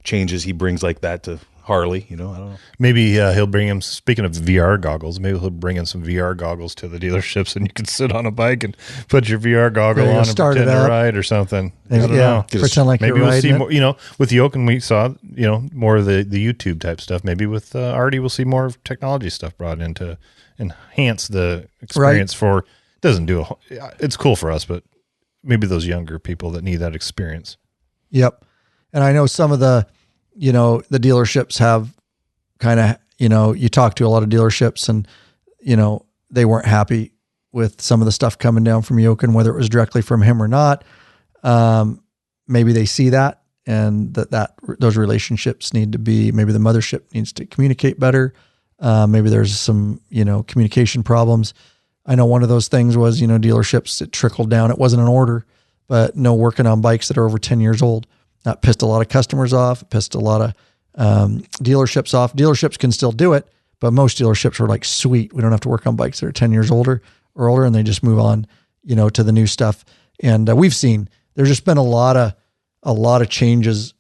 changes he brings like that to Harley. I don't know. Maybe he'll bring him, speaking of VR goggles, maybe he'll bring in some VR goggles to the dealerships and you can sit on a bike and put your VR goggle on and pretend to ride or something. I don't know. Pretend like maybe you're we'll see riding more, with Jochen we saw, more of the YouTube type stuff. Maybe with Artie we'll see more of technology stuff brought in to enhance the experience it's cool for us, but maybe those younger people that need that experience. Yep. And I know some of the dealerships have kind of, you talk to a lot of dealerships and, they weren't happy with some of the stuff coming down from Jochen, whether it was directly from him or not. Maybe they see that and those relationships need to be, maybe the mothership needs to communicate better. Maybe there's some, communication problems. I know one of those things was, dealerships, it trickled down. It wasn't an order, but no working on bikes that are over 10 years old. That pissed a lot of customers off. It pissed a lot of dealerships off. Dealerships can still do it, but most dealerships are like, sweet, we don't have to work on bikes that are 10 years older or older, and they just move on, to the new stuff. And we've seen there's just been a lot of changes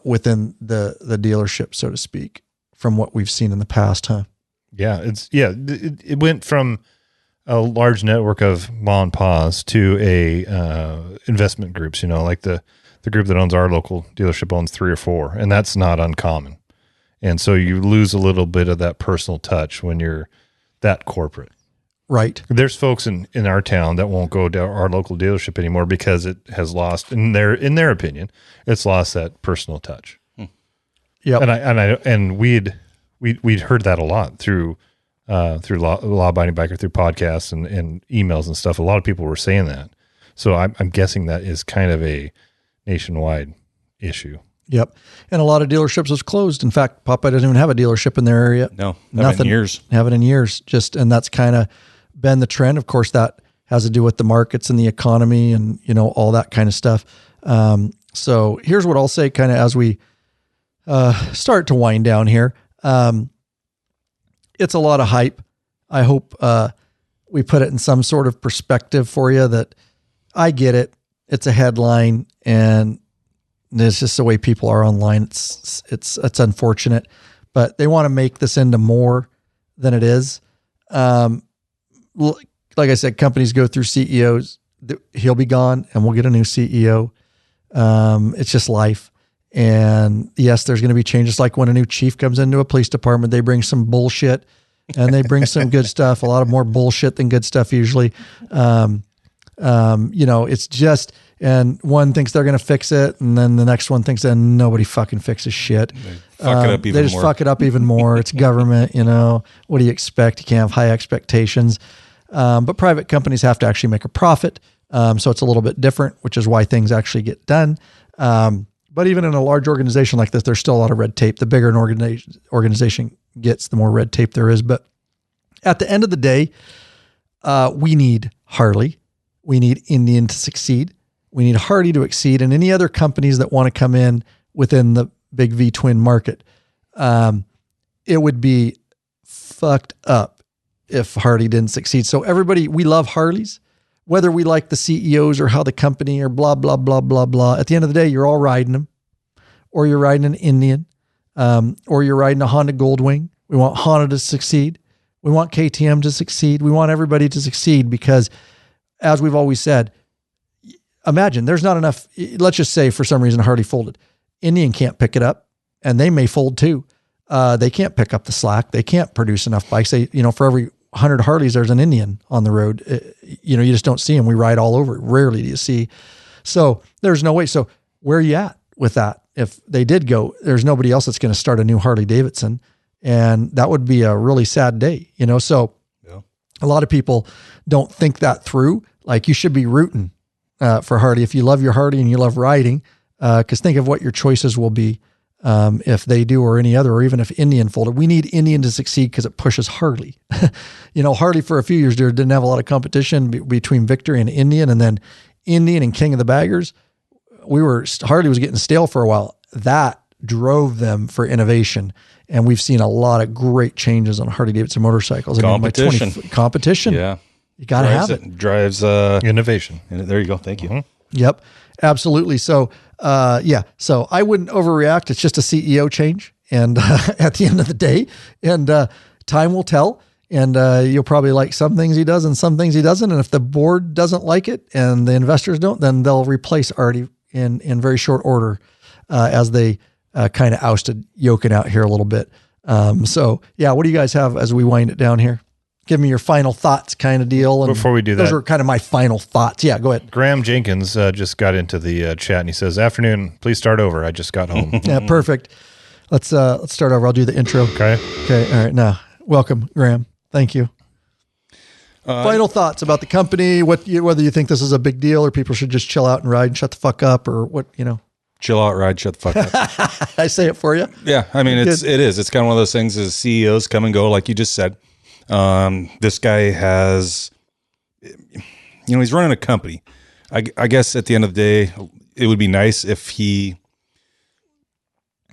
within the dealership, so to speak, from what we've seen in the past, huh? Yeah, it went from a large network of ma and pa's to a investment groups. Like the group that owns our local dealership owns 3 or 4, and that's not uncommon. And so you lose a little bit of that personal touch when you're that corporate. Right. There's folks in our town that won't go to our local dealership anymore because it has lost, in their opinion, it's lost that personal touch. Yeah. And we'd heard that a lot through law-abiding biker, through podcasts and emails and stuff. A lot of people were saying that. So I'm guessing that is kind of a nationwide issue. Yep. And a lot of dealerships was closed. In fact, Popeye doesn't even have a dealership in their area. No, nothing in years. Haven't in years. And that's kind of been the trend. Of course, that has to do with the markets and the economy and, all that kind of stuff. So here's what I'll say kind of as we start to wind down here. It's a lot of hype. I hope we put it in some sort of perspective for you that I get it. It's a headline and it's just the way people are online. It's unfortunate, but they want to make this into more than it is. Like I said, companies go through CEOs. He'll be gone and we'll get a new CEO. It's just life. And yes, there's going to be changes. Like when a new chief comes into a police department, they bring some bullshit and they bring some good stuff, a lot of more bullshit than good stuff usually. It's just, and one thinks they're going to fix it. And then the next one thinks that nobody fucking fixes shit. They just fuck it up even more. It's government, what do you expect? You can't have high expectations. But private companies have to actually make a profit. So it's a little bit different, which is why things actually get done. But even in a large organization like this, there's still a lot of red tape. The bigger an organization gets, the more red tape there is. But at the end of the day, we need Harley. We need Indian to succeed. We need Hardy to exceed, and any other companies that want to come in within the big V-twin market. It would be fucked up if Harley didn't succeed. So everybody, we love Harleys, whether we like the CEOs or how the company or blah, blah, blah, blah, blah. At the end of the day, you're all riding them, or you're riding an Indian, or you're riding a Honda Goldwing. We want Honda to succeed. We want KTM to succeed. We want everybody to succeed because, as we've always said, imagine there's not enough. Let's just say for some reason Harley folded. Indian can't pick it up, and they may fold too. They can't pick up the slack. They can't produce enough bikes. For every 100 Harleys, there's an Indian on the road. You just don't see them. We ride all over it. Rarely do you see. So there's no way. So where are you at with that? If they did go, there's nobody else that's going to start a new Harley Davidson. And that would be a really sad day, So yeah. A lot of people don't think that through. Like, you should be rooting for Harley if you love your Harley and you love riding, because think of what your choices will be if they do, or any other, or even if Indian folded. We need Indian to succeed because it pushes Harley. Harley for a few years there didn't have a lot of competition between Victory and Indian, and then Indian and King of the Baggers. Harley was getting stale for a while. That drove them for innovation. And we've seen a lot of great changes on Harley Davidson motorcycles. Competition. Competition. Yeah. You got to have it. Drives innovation. There you go. Thank you. Mm-hmm. Yep. Absolutely. So, So I wouldn't overreact. It's just a CEO change. And at the end of the day, and time will tell. And you'll probably like some things he does and some things he doesn't. And if the board doesn't like it and the investors don't, then they'll replace Artie in very short order as they kind of ousted Jochen out here a little bit. What do you guys have as we wind it down here? Give me your final thoughts kind of deal. And before we do those that, are kind of my final thoughts. Yeah, go ahead. Graham Jenkins just got into the chat and he says, "Afternoon, please start over. I just got home." Yeah, perfect. Let's start over. I'll do the intro. Okay. All right. Now, welcome, Graham. Thank you. Final thoughts about the company, whether you think this is a big deal or people should just chill out and ride and shut the fuck up, or what, Chill out, ride, shut the fuck up. I say it for you. Yeah. I mean, it is. It's kind of one of those things as CEOs come and go, like you just said. This guy has, he's running a company. I guess at the end of the day, it would be nice if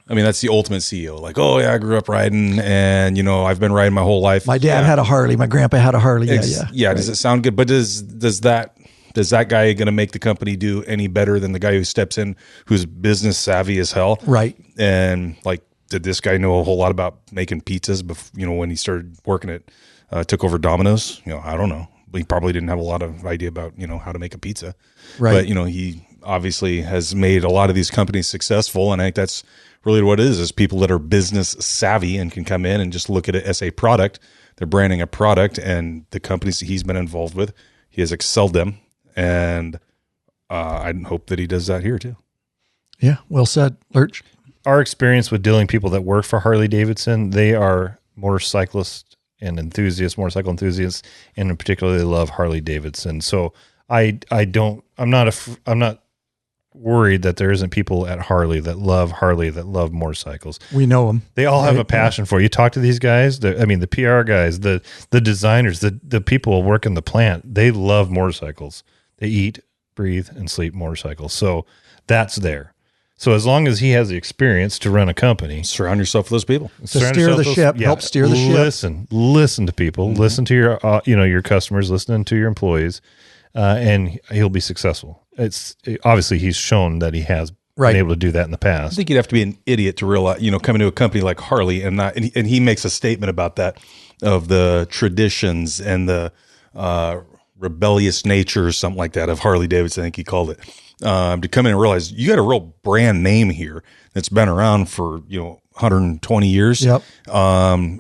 that's the ultimate CEO. Like, oh yeah, I grew up riding and, I've been riding my whole life. My dad had a Harley. My grandpa had a Harley. Yeah. Right. Does it sound good? But does that guy going to make the company do any better than the guy who steps in, who's business savvy as hell? Right. And like, did this guy know a whole lot about making pizzas before, when he started working took over Domino's? I don't know. He probably didn't have a lot of idea about, how to make a pizza. Right. But, he obviously has made a lot of these companies successful. And I think that's really what it is people that are business savvy and can come in and just look at it as a product. They're branding a product, and the companies that he's been involved with, he has excelled them. And I hope that he does that here too. Yeah. Well said, Lurch. Our experience with dealing people that work for Harley Davidson, they are motorcyclists and enthusiasts, motorcycle enthusiasts, and in particular, they love Harley Davidson. So I'm not worried that there isn't people at Harley, that love motorcycles. We know them. They all have a passion for it. You talk to these guys, the PR guys, the designers, the people working the plant, they love motorcycles. They eat, breathe, and sleep motorcycles. So that's there. So as long as he has the experience to run a company, surround yourself with those people. To steer the ship, help steer the ship. Listen to people, listen to your, your customers, listen to your employees, and he'll be successful. Obviously he's shown that he has been able to do that in the past. I think you'd have to be an idiot to realize, coming to a company like Harley and he makes a statement about that, of the traditions and the rebellious nature or something like that of Harley Davidson, I think he called it. To come in and realize you got a real brand name here that's been around for 120 years. Yep. To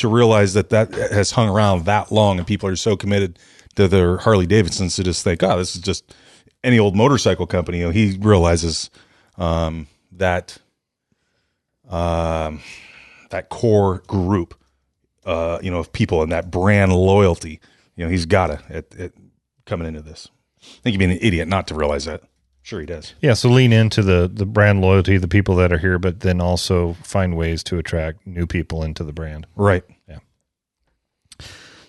realize that has hung around that long, and people are so committed to their Harley Davidsons to just think, this is just any old motorcycle company. He realizes that core group, of people and that brand loyalty. He's got it coming into this. I think you'd be an idiot not to realize that. Sure he does. Yeah, so lean into the brand loyalty, the people that are here, but then also find ways to attract new people into the brand. Right. Yeah.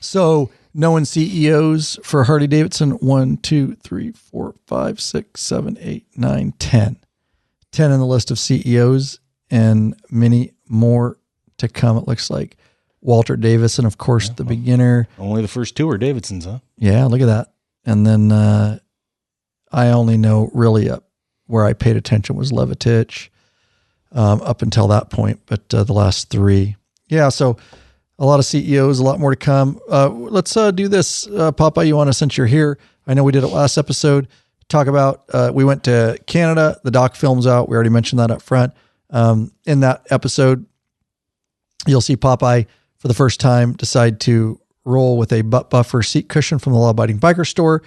So knowing CEOs for Harley Davidson, 1, 2, 3, 4, 5, 6, 7, 8, 9, 10. 10 in the list of CEOs and many more to come, it looks like. Walter Davidson, of course, the beginner. Only the first two are Davidson's, huh? Yeah, look at that. And then I only know really where I paid attention was Levitich up until that point, but the last three. Yeah, so a lot of CEOs, a lot more to come. Let's do this. Papa, you want to, since you're here, I know we did it last episode, talk about, we went to Canada, the doc film's out. We already mentioned that up front. In that episode, you'll see Popeye for the first time decide to roll with a butt buffer seat cushion from the Law Abiding Biker store.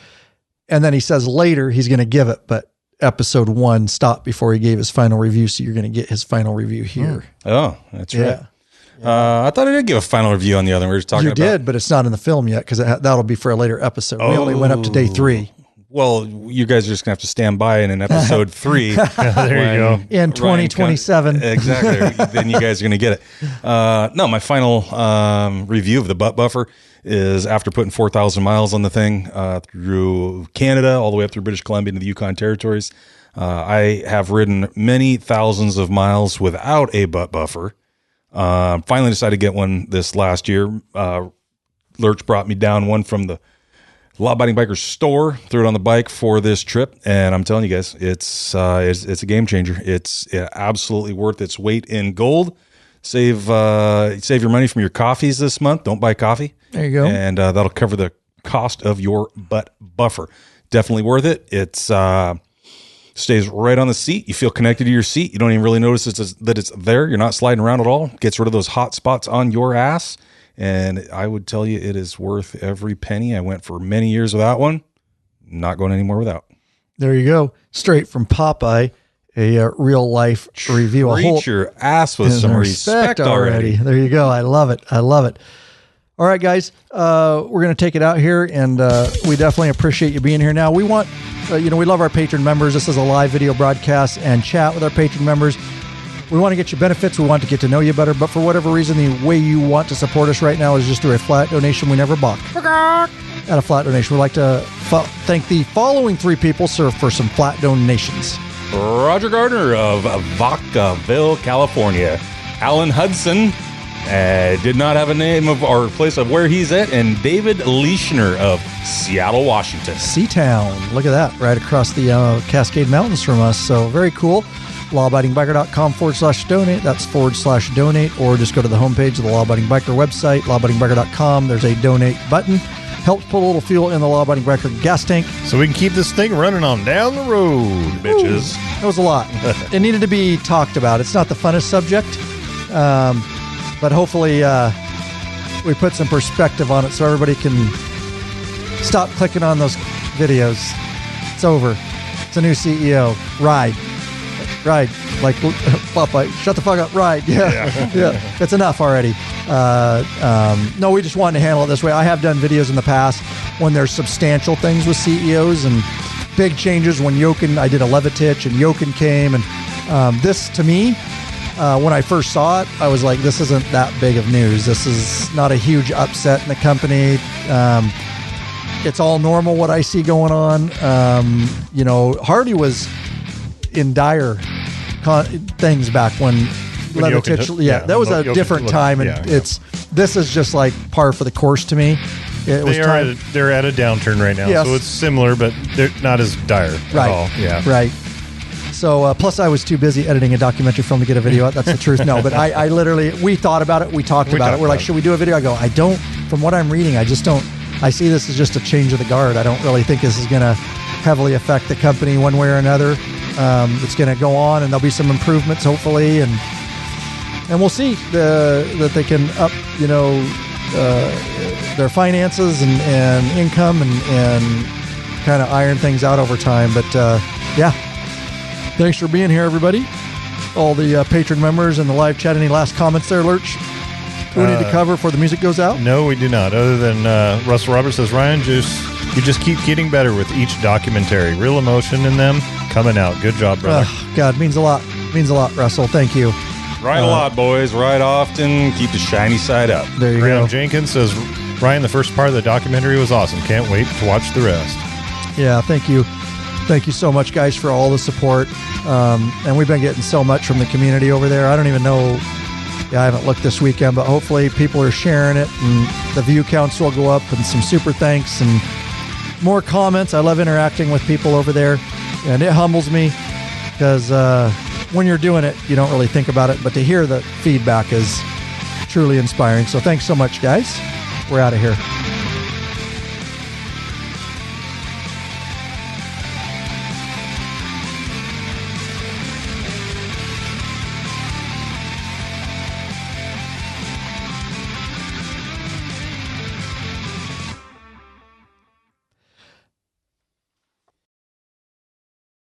And then he says later he's going to give it, but episode 1 stopped before he gave his final review. So you're going to get his final review here. Oh, that's right. I thought I did give a final review on the other one. We were just talking about. You did, but it's not in the film yet because that'll be for a later episode. We only went up to day 3. Well, you guys are just going to have to stand by in episode 3. There you go. In 2027. Exactly. Then you guys are going to get it. No, my final review of the butt buffer is after putting 4,000 miles on the thing through Canada, all the way up through British Columbia into the Yukon territories. I have ridden many thousands of miles without a butt buffer. Finally decided to get one this last year. Lurch brought me down one from the Law Abiding Biker store, threw it on the bike for this trip, and I'm telling you guys, it's a game changer. It's absolutely worth its weight in gold. Save your money from your coffees this month. Don't buy coffee. There you go. And that'll cover the cost of your butt buffer. Definitely worth it. It's stays right on the seat. You feel connected to your seat. You don't even really notice that it's there. You're not sliding around at all. Gets rid of those hot spots on your ass. And I would tell you it is worth every penny. I went for many years without one. Not going anymore without. There you go. Straight from Popeye, a real life review. Treat your ass with some respect already. There you go. I love it. I love it. All right, guys. We're going to take it out here, and we definitely appreciate you being here. Now, we want, we love our patron members. This is a live video broadcast and chat with our patron members. We want to get you benefits. We want to get to know you better. But for whatever reason, the way you want to support us right now is just through a flat donation. We never balk at a flat donation. We'd like to thank the following 3 people for some flat donations. Roger Gardner of Vacaville, California. Alan Hudson did not have a name of our place of where he's at. And David Leishner of Seattle, Washington. Seatown. Look at that. Right across the Cascade Mountains from us. So very cool. lawabidingbiker.com/donate. That's /donate, or just go to the homepage of the Law Abiding Biker website, lawabidingbiker.com. There's a donate button. Helps put a little fuel in the Law Abiding Biker gas tank. So we can keep this thing running on down the road, bitches. That was a lot. It needed to be talked about. It's not the funnest subject, but hopefully we put some perspective on it so everybody can stop clicking on those videos. It's over. It's a new CEO. Ride. Like Popeye, shut the fuck up. Ride. Yeah. It's enough already. No, we just wanted to handle it this way. I have done videos in the past when there's substantial things with CEOs and big changes. When I did a Levitich and Jochen came, and this to me, when I first saw it, I was like, this isn't that big of news. This is not a huge upset in the company. It's all normal what I see going on. Hardy was in dire things back when Levitich, that was a different time, and this is just like par for the course to me. They're at a downturn right now, so it's similar, but they're not as dire at all. Yeah, right. So plus I was too busy editing a documentary film to get a video out. That's the truth. No, but I literally, we thought about it. We talked about it. We're like, should we do a video? I go, I don't. From what I'm reading, I just don't. I see this as just a change of the guard. I don't really think this is going to heavily affect the company one way or another. It's going to go on, and there'll be some improvements, hopefully, and we'll see that they can up, their finances and income and kind of iron things out over time. But thanks for being here, everybody. All the patron members and the live chat. Any last comments there, Lurch? We need to cover before the music goes out? No, we do not. Other than Russell Roberts says, Ryan, you just keep getting better with each documentary. Real emotion in them coming out. Good job, brother. God, means a lot. Means a lot, Russell. Thank you. Ride a lot, boys. Ride often. Keep the shiny side up. There you Graham go. Jenkins says, Ryan, the first part of the documentary was awesome. Can't wait to watch the rest. Yeah, thank you. Thank you so much, guys, for all the support. And we've been getting so much from the community over there. I don't even know. Yeah, I haven't looked this weekend, but hopefully people are sharing it and the view counts will go up and some super thanks and more comments. I love interacting with people over there, and it humbles me because when you're doing it, you don't really think about it, but to hear the feedback is truly inspiring. So thanks so much, guys. We're out of here.